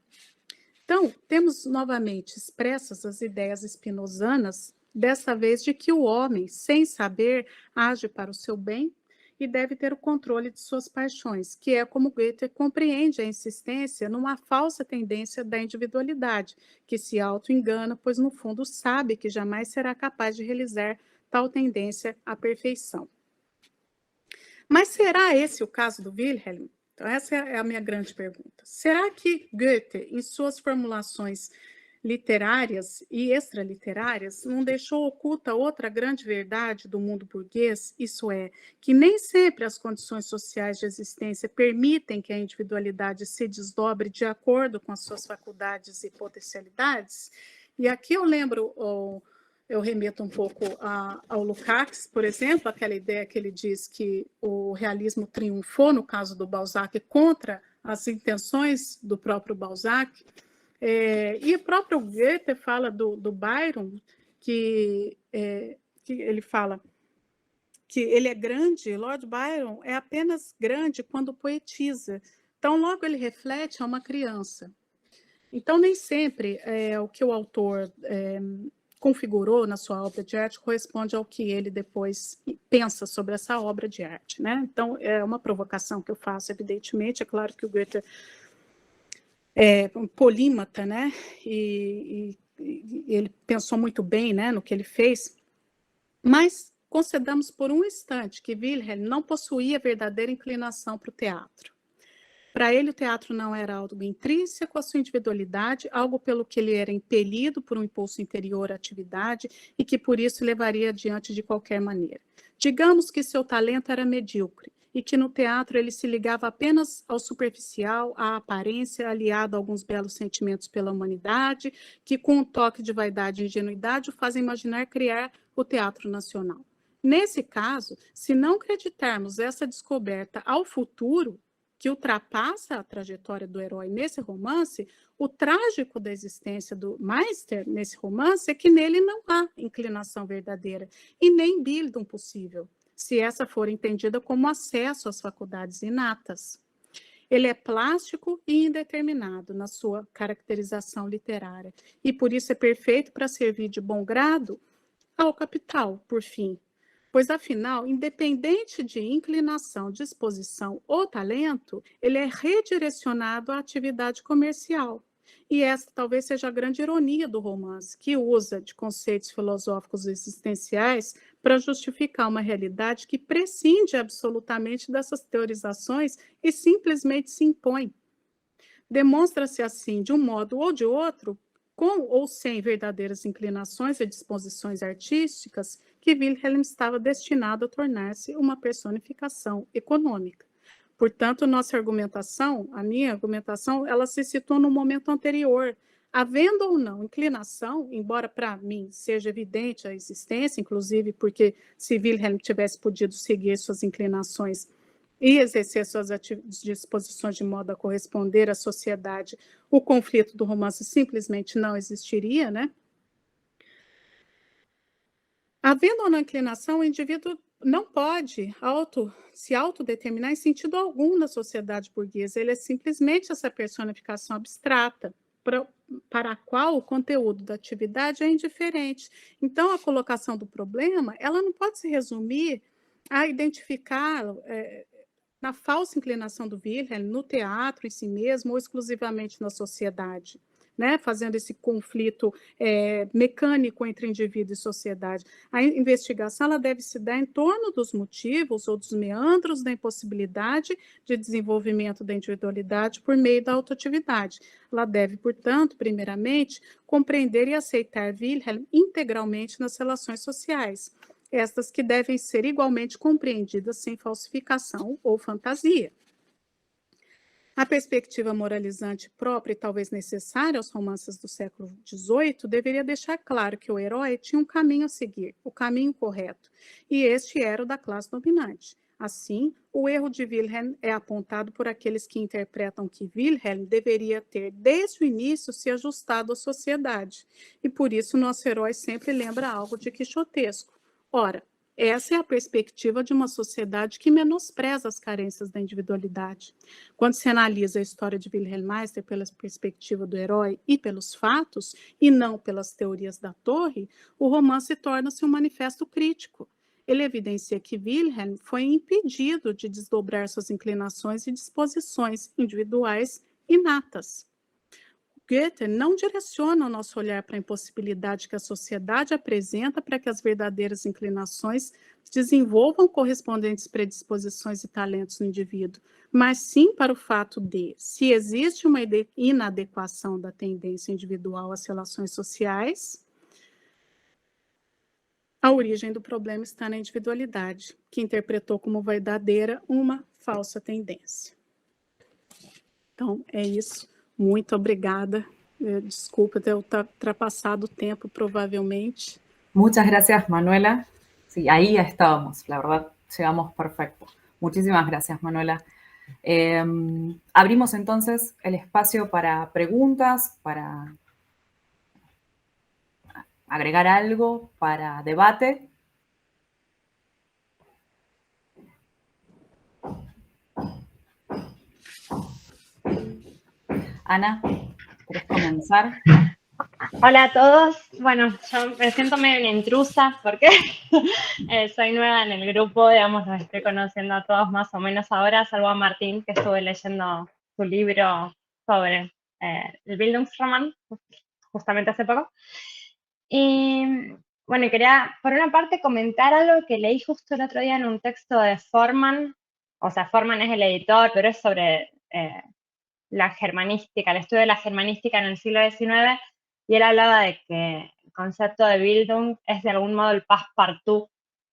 Então, temos novamente expressas as ideias spinozanas, dessa vez de que o homem, sem saber, age para o seu bem e deve ter o controle de suas paixões, que é como Goethe compreende a insistência numa falsa tendência da individualidade, que se auto-engana, pois no fundo sabe que jamais será capaz de realizar tal tendência à perfeição. Mas será esse o caso do Wilhelm? Então, essa é a minha grande pergunta. Será que Goethe, em suas formulações literárias e extraliterárias, não deixou oculta outra grande verdade do mundo burguês, isso é, que nem sempre as condições sociais de existência permitem que a individualidade se desdobre de acordo com as suas faculdades e potencialidades? E aqui eu remeto um pouco ao Lukács, por exemplo, aquela ideia que ele diz que o realismo triunfou, no caso do Balzac, contra as intenções do próprio Balzac. E o próprio Goethe fala do Byron, que ele fala que ele é grande, Lord Byron é apenas grande quando poetiza. Então, logo ele reflete a uma criança. Então, nem sempre o que o autor configurou na sua obra de arte corresponde ao que ele depois pensa sobre essa obra de arte, né? Então, é uma provocação que eu faço, evidentemente. É claro que o Goethe é um polímata, né? E ele pensou muito bem, né, no que ele fez, mas concedamos por um instante que Wilhelm não possuía verdadeira inclinação para o teatro. Para ele, o teatro não era algo intrínseco à sua individualidade, algo pelo que ele era impelido por um impulso interior à atividade e que, por isso, levaria adiante de qualquer maneira. Digamos que seu talento era medíocre e que no teatro ele se ligava apenas ao superficial, à aparência, aliado a alguns belos sentimentos pela humanidade, que, com um toque de vaidade e ingenuidade, o fazem imaginar criar o Teatro Nacional. Nesse caso, se não acreditarmos essa descoberta ao futuro, que ultrapassa a trajetória do herói nesse romance, o trágico da existência do Meister nesse romance é que nele não há inclinação verdadeira e nem bildung possível, se essa for entendida como acesso às faculdades inatas. Ele é plástico e indeterminado na sua caracterização literária e por isso é perfeito para servir de bom grado ao capital, por fim. Pois, afinal, independente de inclinação, disposição ou talento, ele é redirecionado à atividade comercial. E essa talvez seja a grande ironia do romance, que usa de conceitos filosóficos existenciais para justificar uma realidade que prescinde absolutamente dessas teorizações e simplesmente se impõe. Demonstra-se assim, de um modo ou de outro, com ou sem verdadeiras inclinações e disposições artísticas, que Wilhelm estava destinado a tornar-se uma personificação econômica. Portanto, nossa argumentação, a minha argumentação, ela se situa no momento anterior. Havendo ou não inclinação, embora para mim seja evidente a existência, inclusive porque se Wilhelm tivesse podido seguir suas inclinações e exercer suas disposições de modo a corresponder à sociedade, o conflito do romance simplesmente não existiria, né? Havendo ou não inclinação, o indivíduo não pode se autodeterminar em sentido algum na sociedade burguesa. Ele é simplesmente essa personificação abstrata, para a qual o conteúdo da atividade é indiferente. Então, a colocação do problema, ela não pode se resumir a identificar na falsa inclinação do Wilhelm, no teatro em si mesmo, ou exclusivamente na sociedade, né? Fazendo esse conflito mecânico entre indivíduo e sociedade. A investigação ela deve se dar em torno dos motivos ou dos meandros da impossibilidade de desenvolvimento da individualidade por meio da autoatividade. Ela deve, portanto, primeiramente, compreender e aceitar Wilhelm integralmente nas relações sociais, estas que devem ser igualmente compreendidas sem falsificação ou fantasia. A perspectiva moralizante própria e talvez necessária aos romances do século XVIII deveria deixar claro que o herói tinha um caminho a seguir, o caminho correto, e este era o da classe dominante. Assim, o erro de Wilhelm é apontado por aqueles que interpretam que Wilhelm deveria ter, desde o início, se ajustado à sociedade, e por isso nosso herói sempre lembra algo de quixotesco. Ora, essa é a perspectiva de uma sociedade que menospreza as carências da individualidade. Quando se analisa a história de Wilhelm Meister pela perspectiva do herói e pelos fatos, e não pelas teorias da torre, o romance torna-se um manifesto crítico. Ele evidencia que Wilhelm foi impedido de desdobrar suas inclinações e disposições individuais inatas. Goethe não direciona o nosso olhar para a impossibilidade que a sociedade apresenta para que as verdadeiras inclinações desenvolvam correspondentes predisposições e talentos no indivíduo, mas sim para o fato de, se existe uma inadequação da tendência individual às relações sociais, a origem do problema está na individualidade, que interpretou como verdadeira uma falsa tendência. Então, é isso. Muito obrigada. Desculpa ter ultrapassado o tempo, provavelmente. Muchas gracias, Manuela. Sí, ahí ya estábamos, la verdad, llegamos perfecto. Muchísimas gracias, Manuela. Abrimos entonces el espacio para preguntas, para agregar algo, para debate. Ana, ¿querés comenzar? Hola a todos. Bueno, yo me siento medio una intrusa porque soy nueva en el grupo, digamos, los estoy conociendo a todos más o menos ahora, salvo a Martín, que estuve leyendo su libro sobre el Bildungsroman, justamente hace poco. Y bueno, quería, por una parte, comentar algo que leí justo el otro día en un texto de Forman. O sea, Forman es el editor, pero es sobre la germanística, el estudio de la germanística en el siglo XIX, y él hablaba de que el concepto de Bildung es de algún modo el passepartout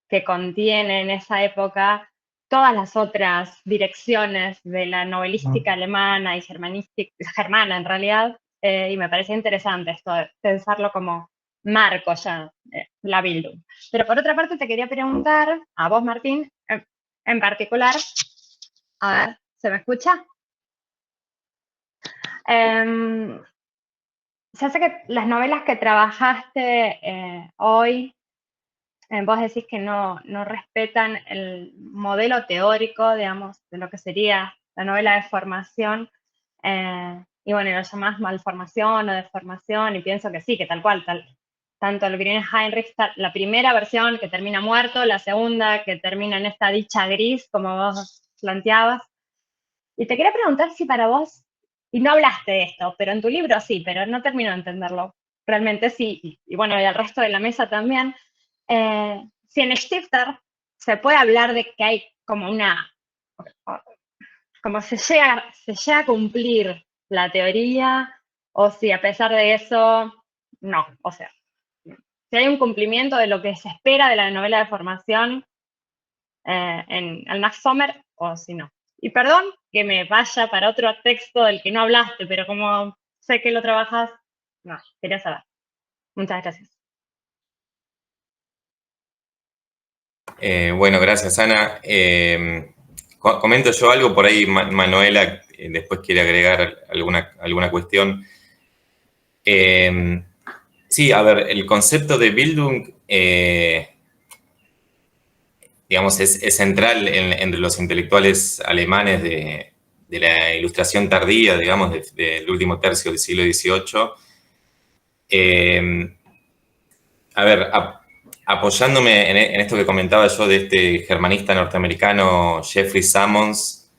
que contiene en esa época todas las otras direcciones de la novelística alemana y germana en realidad, y me parece interesante esto de pensarlo como marco ya, la Bildung. Pero por otra parte te quería preguntar, a vos Martín, en particular, a ver, ¿se me escucha? Ya sé que las novelas que trabajaste hoy, vos decís que no respetan el modelo teórico, digamos, de lo que sería la novela de formación, y bueno, lo llamás malformación o deformación, y pienso que sí, que tal cual, tanto lo que tiene Heinrich, la primera versión que termina muerto, la segunda que termina en esta dicha gris, como vos planteabas. Y te quería preguntar si para vos, y no hablaste de esto, pero en tu libro sí, pero no termino de entenderlo. Realmente sí, y bueno, y al resto de la mesa también. Si en Stifter se puede hablar de que hay como como se llega a cumplir la teoría, o si a pesar de eso, no. O sea, si hay un cumplimiento de lo que se espera de la novela de formación en Max Sommer, o si no. Y perdón que me vaya para otro texto del que no hablaste, pero como sé que lo trabajas, no, quería saber. Muchas gracias. Bueno, gracias, Ana. Comento yo algo, por ahí Manuela después quiere agregar alguna cuestión. Sí, a ver, el concepto de Bildung, digamos, es central entre los intelectuales alemanes de la Ilustración tardía, digamos, del último tercio del siglo XVIII. A ver, apoyándome en esto que comentaba yo de este germanista norteamericano Jeffrey Sammons,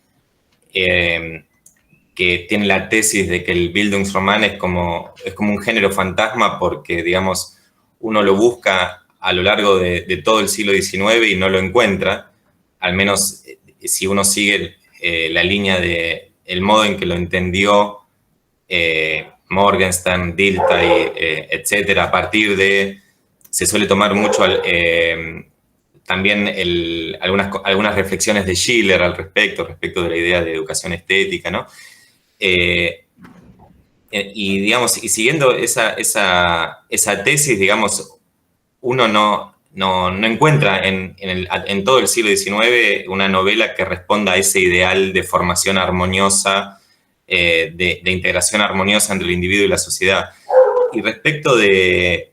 que tiene la tesis de que el Bildungsroman es como un género fantasma porque, digamos, uno lo busca a lo largo de todo el siglo XIX y no lo encuentra, al menos si uno sigue la línea de el modo en que lo entendió Morgenstern, Dilthey, etcétera, a partir de, se suele tomar mucho también algunas reflexiones de Schiller al respecto de la idea de educación estética, ¿no? Y digamos, y siguiendo esa tesis, digamos, uno no encuentra en todo el siglo XIX una novela que responda a ese ideal de formación armoniosa, de integración armoniosa entre el individuo y la sociedad. Y respecto de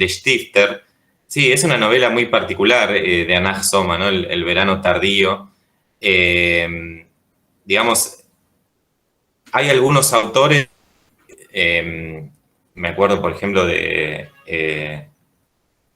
Stifter, sí, es una novela muy particular de Anach Soma, ¿no? El verano tardío. Digamos, hay algunos autores, me acuerdo, por ejemplo, de,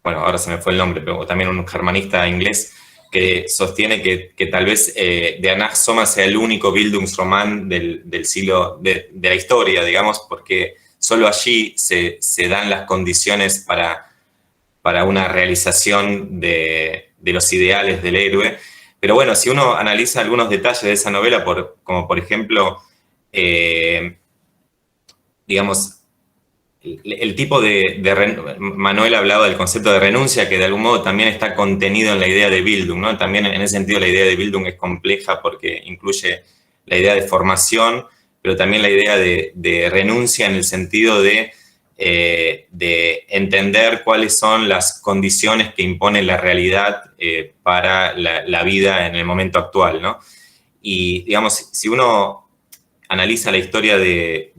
bueno, ahora se me fue el nombre, pero también un germanista inglés que sostiene que tal vez de Anach Soma sea el único Bildungsroman del siglo, de la historia, digamos, porque solo allí se dan las condiciones para una realización de los ideales del héroe. Pero bueno, si uno analiza algunos detalles de esa novela, como por ejemplo, digamos, el tipo Manuel hablaba del concepto de renuncia, que de algún modo también está contenido en la idea de Bildung, ¿no? También en ese sentido la idea de Bildung es compleja porque incluye la idea de formación, pero también la idea de renuncia en el sentido de entender cuáles son las condiciones que impone la realidad para la vida en el momento actual, ¿no? Y, digamos, si uno analiza la historia de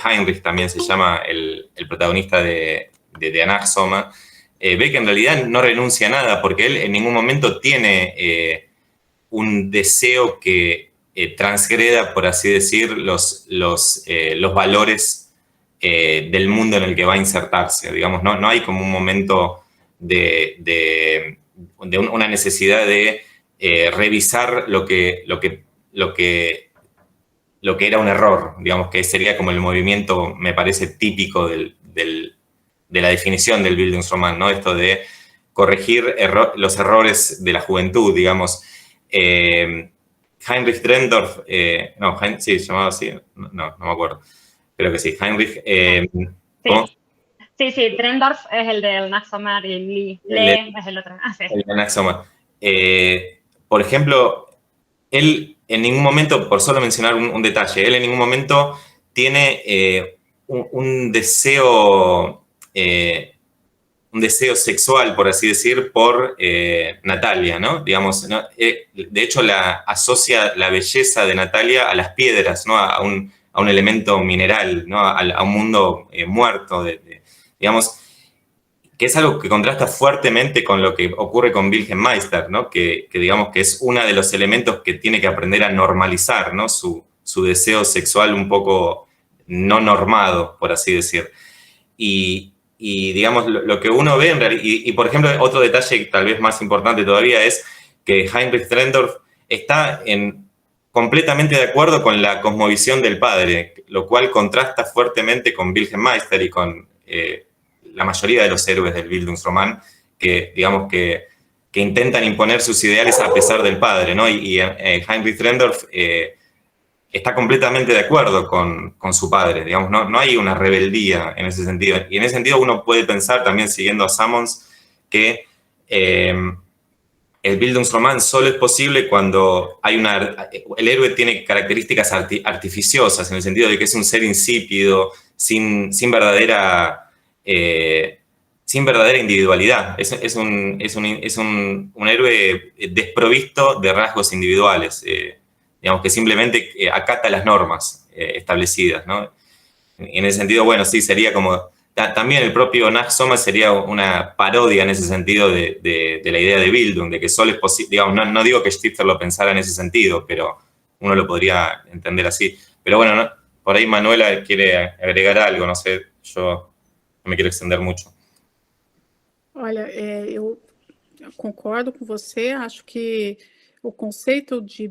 Heinrich, también se llama el protagonista de Anach Soma, ve que en realidad no renuncia a nada, porque él en ningún momento tiene un deseo que transgreda, por así decir, los valores del mundo en el que va a insertarse. Digamos, no hay como un momento de una necesidad de revisar lo que era un error, digamos, que sería como el movimiento, me parece, típico de la definición del Bildungsroman, ¿no? Esto de corregir los errores de la juventud, digamos. Heinrich Drendorf, sí, se llamaba así, no me acuerdo, creo que sí, Heinrich, ¿cómo? Sí, Drendorf es el del Anach Soma y Lee es el otro. Sí. El Anach Soma. Por ejemplo, él en ningún momento, por solo mencionar un detalle, él en ningún momento tiene un deseo un deseo sexual, por así decir, por Natalia, ¿no? Digamos, ¿no? De hecho, asocia la belleza de Natalia a las piedras, ¿no? A un elemento mineral, ¿no? A un mundo muerto, digamos, que es algo que contrasta fuertemente con lo que ocurre con Wilhelm Meister, ¿no? Que digamos que es uno de los elementos que tiene que aprender a normalizar, ¿no? Su deseo sexual un poco no normado, por así decir. Y digamos, lo que uno ve en realidad, y por ejemplo, otro detalle tal vez más importante todavía es que Heinrich Trendorf está completamente de acuerdo con la cosmovisión del padre, lo cual contrasta fuertemente con Wilhelm Meister y con la mayoría de los héroes del Bildungsroman, que digamos que intentan imponer sus ideales a pesar del padre, ¿no? Y Heinrich Trendorf está completamente de acuerdo con su padre, digamos, no hay una rebeldía en ese sentido. Y en ese sentido uno puede pensar, también siguiendo a Sammons, que el Bildungsroman solo es posible cuando el héroe tiene características artificiosas, en el sentido de que es un ser insípido, sin verdadera individualidad. Es un héroe desprovisto de rasgos individuales, digamos, que simplemente acata las normas establecidas, ¿no? En ese sentido, bueno, sí, sería como... También el propio Nach Sommer sería una parodia en ese sentido de la idea de Bildung, de que solo es posible, digamos, no digo que Stifter lo pensara en ese sentido, pero uno lo podría entender así. Pero bueno, ¿no? Por ahí Manuela quiere agregar algo, no sé, yo no me quiero extender mucho. Olha, eu concordo com você, acho que o conceito de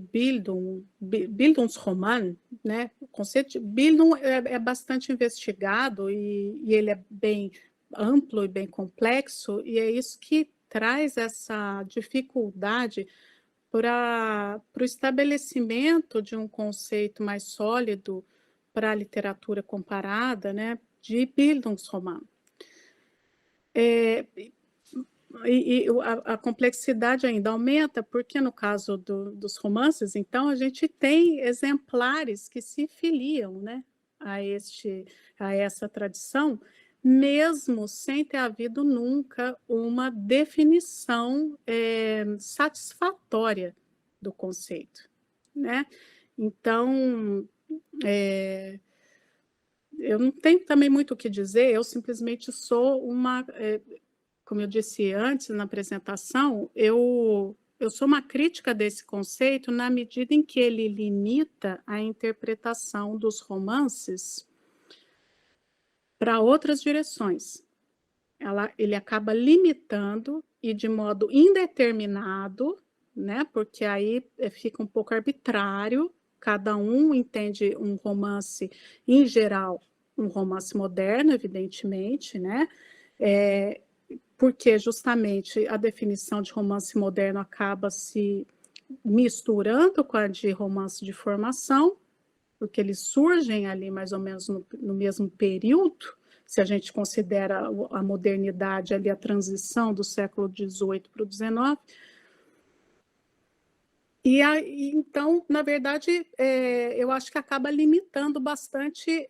Bildungsroman, né? O conceito de Bildung é bastante investigado e ele é bem amplo e bem complexo, e é isso que traz essa dificuldade para o estabelecimento de um conceito mais sólido para a literatura comparada, né, de Bildungsroman. E a complexidade ainda aumenta, porque no caso dos romances, então, a gente tem exemplares que se filiam, né, a essa tradição, mesmo sem ter havido nunca uma definição satisfatória do conceito, né? Então, eu não tenho também muito o que dizer, eu simplesmente sou como eu disse antes na apresentação, eu sou uma crítica desse conceito na medida em que ele limita a interpretação dos romances para outras direções. Ele acaba limitando e de modo indeterminado, né? Porque aí fica um pouco arbitrário, cada um entende um romance, em geral, um romance moderno, evidentemente, né? Porque justamente a definição de romance moderno acaba se misturando com a de romance de formação, porque eles surgem ali mais ou menos no mesmo período, se a gente considera a modernidade ali, a transição do século XVIII para o XIX. E aí, então, na verdade, eu acho que acaba limitando bastante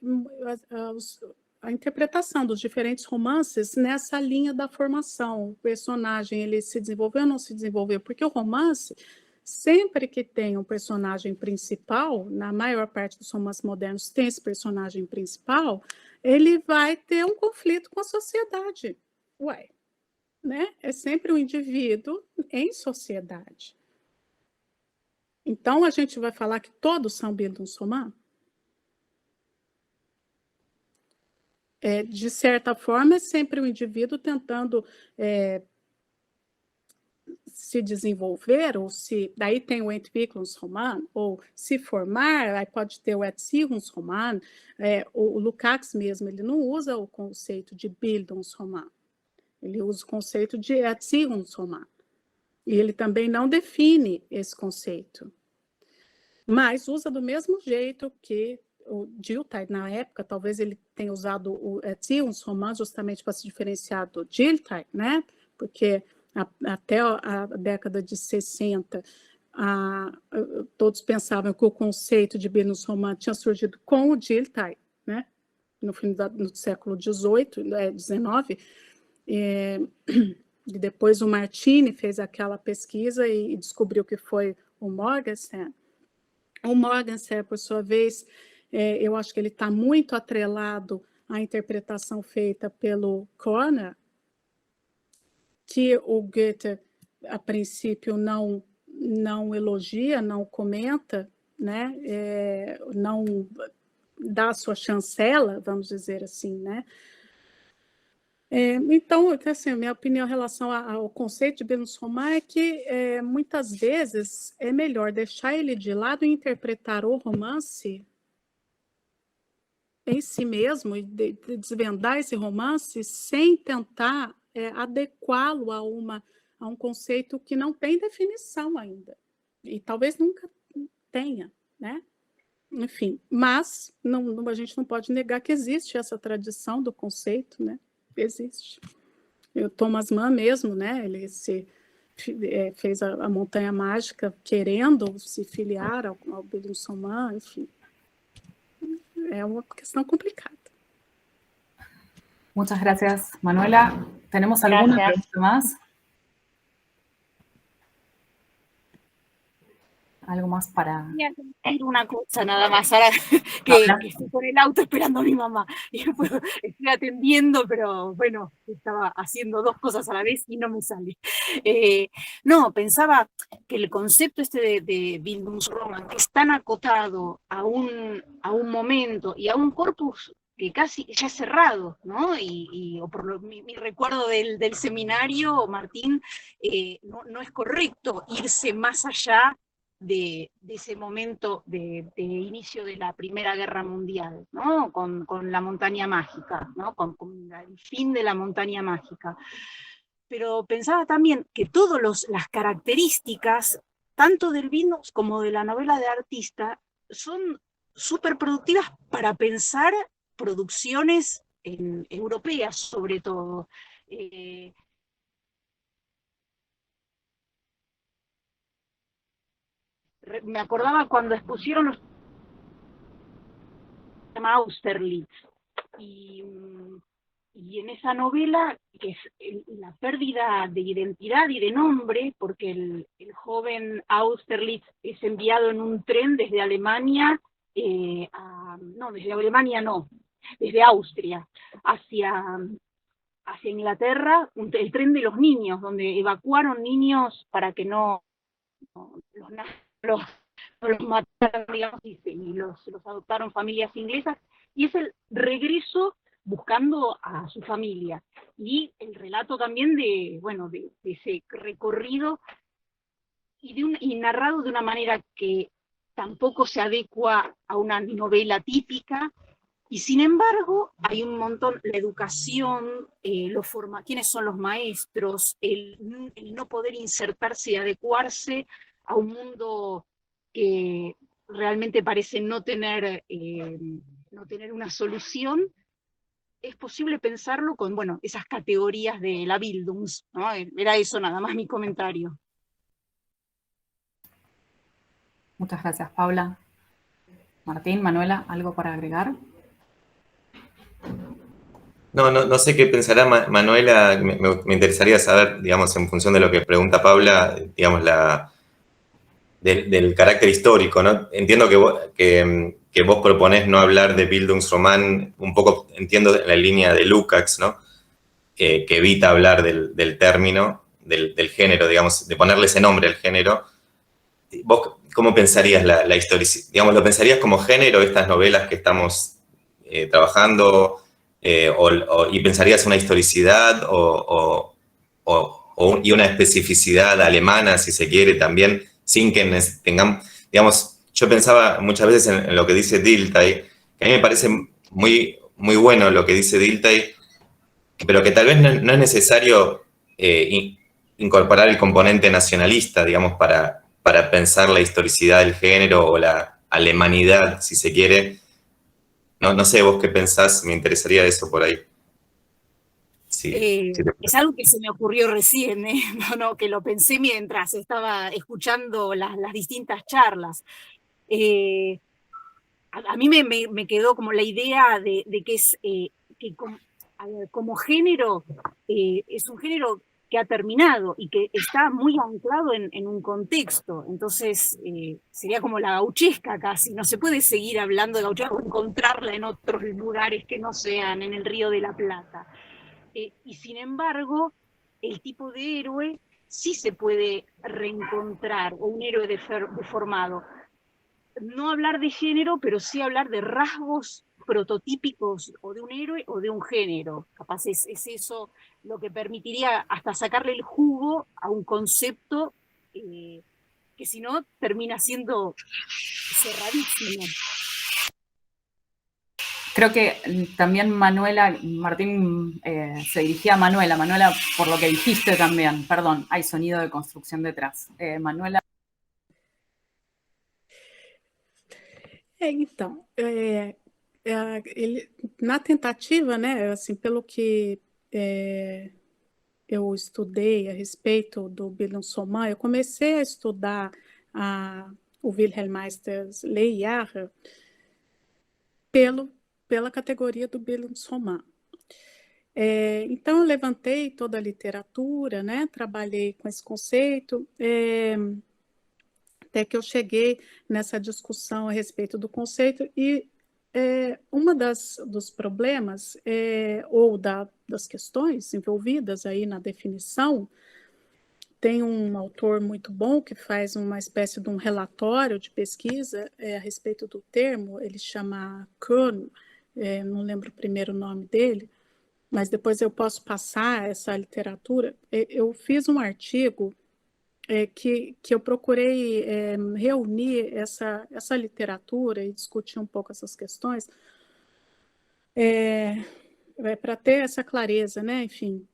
a interpretação dos diferentes romances nessa linha da formação. O personagem, ele se desenvolveu ou não se desenvolveu? Porque o romance, sempre que tem um personagem principal, na maior parte dos romances modernos tem esse personagem principal, ele vai ter um conflito com a sociedade. Ué, né? É sempre um indivíduo em sociedade. Então, a gente vai falar que todos são Bildungsroman? De certa forma, é sempre o indivíduo tentando se desenvolver, ou daí tem o Entwicklungsroman, ou se formar, aí pode ter o Erziehungsroman. O Lukács mesmo, ele não usa o conceito de Bildungsroman, ele usa o conceito de Erziehungsroman. E ele também não define esse conceito, mas usa do mesmo jeito que o Dilthey, na época, talvez ele tenha usado o Erziehungsroman justamente para se diferenciar do Dilthey, né? Porque até a década de 60, todos pensavam que o conceito de Bildungsroman tinha surgido com o Dilthey, né? no fim do século XVIII, XIX, e depois o Martini fez aquela pesquisa e descobriu que foi o Morgenstern. O Morgenstern, por sua vez, eu acho que ele está muito atrelado à interpretação feita pelo Körner, que o Goethe, a princípio, não elogia, não comenta, né? Não dá a sua chancela, vamos dizer assim, né? Então, assim, a minha opinião em relação ao conceito de Bildungsroman é que muitas vezes é melhor deixar ele de lado e interpretar o romance em si mesmo, e desvendar esse romance sem tentar adequá-lo a um conceito que não tem definição ainda. E talvez nunca tenha, né? Enfim, mas a gente não pode negar que existe essa tradição do conceito, né? Existe. O Thomas Mann mesmo, né? Ele fez a Montanha Mágica querendo se filiar ao Bildungsroman, enfim. É uma questão complicada. Muchas gracias, Manuela. ¿Tenemos alguna pregunta más? ¿Algo más para...? Quería decir una cosa nada más, ahora que estoy con el auto esperando a mi mamá. Y después estoy atendiendo, pero bueno, estaba haciendo dos cosas a la vez y no me sale. No, pensaba que el concepto este de Bildungsroman, que es tan acotado a un momento y a un corpus que casi ya es cerrado, ¿no? O por mi recuerdo del seminario, Martín, no es correcto irse más allá de ese momento de inicio de la Primera Guerra Mundial, ¿no? Con la montaña mágica, ¿no? Con el fin de la montaña mágica. Pero pensaba también que todas las características, tanto del Bildungs como de la novela de artista, son súper productivas para pensar producciones europeas, sobre todo. Me acordaba cuando expusieron los llama Austerlitz, y en esa novela, que es la pérdida de identidad y de nombre, porque el joven Austerlitz es enviado en un tren desde Alemania, desde Austria, hacia Inglaterra, el tren de los niños, donde evacuaron niños para que no los mataron, digamos, y los adoptaron familias inglesas, y es el regreso buscando a su familia, y el relato también de ese recorrido, y narrado de una manera que tampoco se adecua a una novela típica, y sin embargo hay un montón, la educación, quiénes son los maestros, el no poder insertarse y adecuarse a un mundo que realmente parece no tener una solución. Es posible pensarlo con, esas categorías de la Bildungs, ¿no? Era eso nada más mi comentario. Muchas gracias, Paula. Martín, Manuela, ¿algo para agregar? No sé qué pensará Manuela. Me interesaría saber, digamos, en función de lo que pregunta Paula, digamos, del carácter histórico, ¿no? Entiendo que vos proponés no hablar de Bildungsroman, un poco entiendo en la línea de Lukács, ¿no? Que evita hablar del término, del género, digamos, de ponerle ese nombre al género. ¿Vos cómo pensarías la historicidad? Digamos, ¿lo pensarías como género estas novelas que estamos trabajando? ¿Y pensarías una historicidad y una especificidad alemana, si se quiere, también, sin que tengamos, digamos, yo pensaba muchas veces en lo que dice Dilthey, que a mí me parece muy, muy bueno lo que dice Dilthey, pero que tal vez no es necesario incorporar el componente nacionalista, digamos, para pensar la historicidad del género o la alemanidad, si se quiere. No sé vos qué pensás, me interesaría eso por ahí. Sí, es algo que se me ocurrió recién, que lo pensé mientras estaba escuchando las distintas charlas. a mí me quedó como la idea de que es, que como género, es un género que ha terminado y que está muy anclado en un contexto. Entonces, sería como la gauchesca casi. No se puede seguir hablando de gauchesca o encontrarla en otros lugares que no sean en el Río de la Plata. Y sin embargo, el tipo de héroe sí se puede reencontrar, o un héroe deformado. No hablar de género, pero sí hablar de rasgos prototípicos o de un héroe o de un género. Capaz es eso lo que permitiría hasta sacarle el jugo a un concepto que si no termina siendo cerradísimo. Creo que también Manuela, Martín se dirigía a Manuela. Manuela, por lo que dijiste también, perdón, hay sonido de construcción detrás. Manuela. Então, ele, na tentativa, né, assim, pelo que eu estudei a respeito do Bildungsroman, eu comecei a estudar o Wilhelm Meisters Leijahre pela categoria do Bildungsroman. Então, eu levantei toda a literatura, né, trabalhei com esse conceito, até que eu cheguei nessa discussão a respeito do conceito e uma dos problemas ou das questões envolvidas aí na definição, tem um autor muito bom que faz uma espécie de um relatório de pesquisa a respeito do termo, ele chama Kuhn, não lembro o primeiro nome dele, mas depois eu posso passar essa literatura. Eu fiz um artigo que eu procurei reunir essa literatura e discutir um pouco essas questões para ter essa clareza, né? Enfim,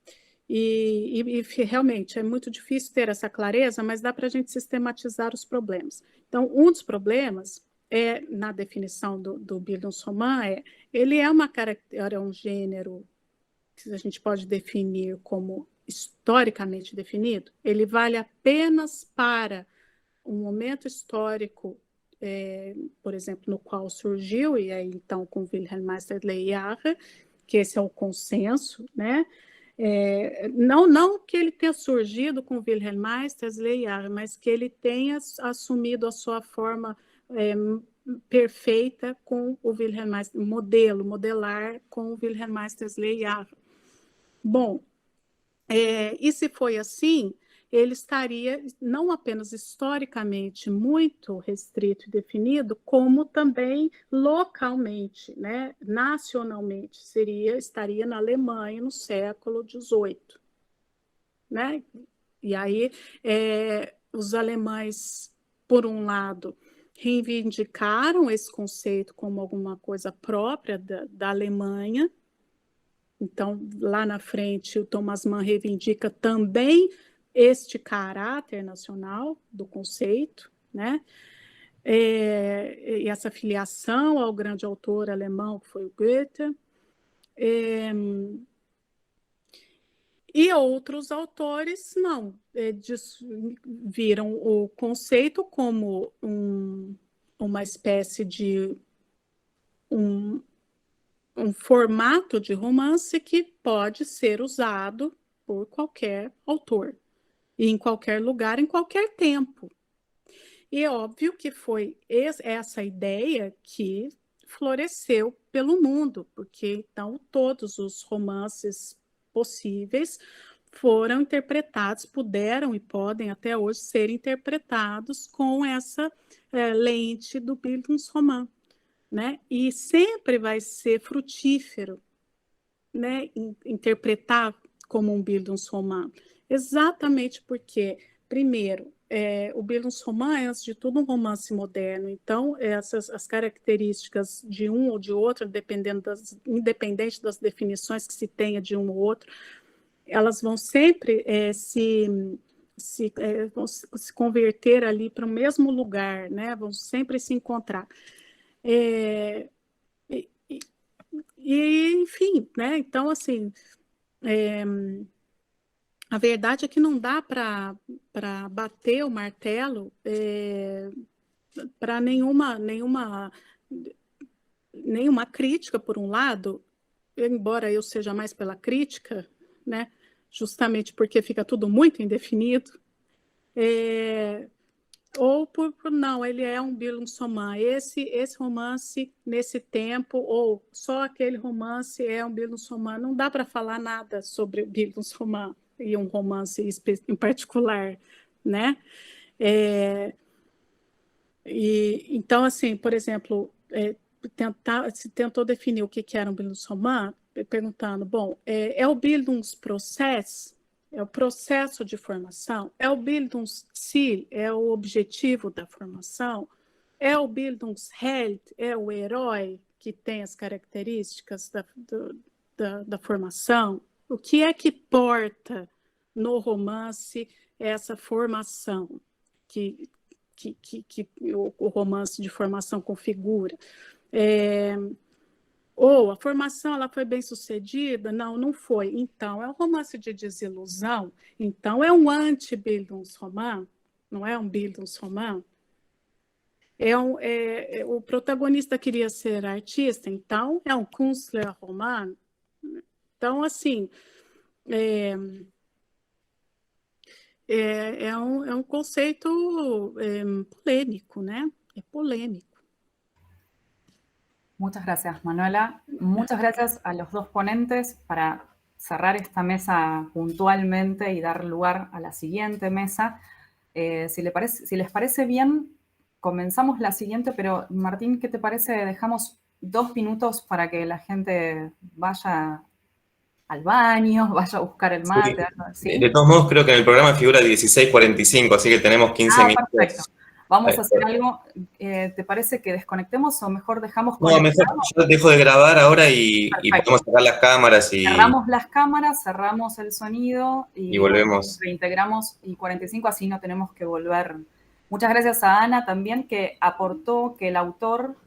e realmente é muito difícil ter essa clareza, mas dá para a gente sistematizar os problemas. Então, um dos problemas na definição do Bildungsroman ele é um gênero que a gente pode definir como historicamente definido, ele vale apenas para um momento histórico, por exemplo, no qual surgiu, e aí então com Wilhelm Meisters Leijahre, que esse é o consenso, né? Não que ele tenha surgido com Wilhelm Meisters Leijahre, mas que ele tenha assumido a sua forma perfeita com o Wilhelm Meisters, modelar com o Wilhelm Meisters Leijahre. Bom, e se foi assim, ele estaria não apenas historicamente muito restrito e definido, como também localmente, né, nacionalmente, estaria na Alemanha no século XVIII. Né? E aí os alemães, por um lado, reivindicaram esse conceito como alguma coisa própria da Alemanha. Então, lá na frente, o Thomas Mann reivindica também este caráter nacional do conceito, né? E essa filiação ao grande autor alemão, que foi o Goethe. E outros autores, não, viram o conceito como uma espécie de um formato de romance que pode ser usado por qualquer autor, e em qualquer lugar, em qualquer tempo. E é óbvio que foi essa ideia que floresceu pelo mundo, porque então todos os romances possíveis foram interpretados, puderam e podem até hoje ser interpretados com essa lente do Bildungsroman. Né? E sempre vai ser frutífero, né, interpretar como um Bildungsroman, exatamente porque, primeiro, o Bildungsroman é, antes de tudo, um romance moderno, então as características de um ou de outro, independente das definições que se tenha de um ou outro, elas vão sempre vão se converter ali para o mesmo lugar, né? Vão sempre se encontrar. Enfim, né? Então, assim, a verdade é que não dá para bater o martelo para nenhuma nenhuma crítica, por um lado, embora eu seja mais pela crítica, né, justamente porque fica tudo muito indefinido, ou por não, ele é um Bildungsroman. Esse romance, nesse tempo, ou só aquele romance é um Bildungsroman. Não dá para falar nada sobre o Bildungsroman e um romance em particular, né? Então, assim, por exemplo, se tentou definir o que era um Bildungsroman, perguntando, bom, é o Bildungsprozess, é o processo de formação, é o Bildungsziel, é o objetivo da formação, é o Bildungsheld, é o herói que tem as características da formação. O que é que porta no romance essa formação que o romance de formação configura? Ou a formação ela foi bem sucedida? Não, não foi. Então, é um romance de desilusão. Então, é um anti-Bildungsroman, não é um Bildungsroman. O protagonista queria ser artista, então é um Künstlerroman. Então, assim, é um conceito polêmico, né? É polêmico. Muchas gracias, Manuela. Muchas gracias a los dos ponentes para cerrar esta mesa puntualmente y dar lugar a la siguiente mesa. Si les parece bien, comenzamos la siguiente, pero Martín, ¿qué te parece? Dejamos 2 minutos para que la gente vaya al baño, vaya a buscar el mate. Sí. De todos modos, creo que en el programa figura 16:45, así que tenemos 15 minutos. Perfecto. Vamos a hacer algo. ¿Te parece que desconectemos o mejor dejamos conectado? No, mejor yo dejo de grabar ahora y podemos cerrar las cámaras. Cerramos las cámaras, cerramos el sonido y volvemos. Reintegramos y 45, así no tenemos que volver. Muchas gracias a Ana también, que aportó que el autor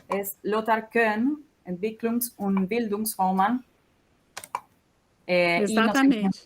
es Lothar Kuehn, Entwicklungs- und Bildungsroman. Exatamente.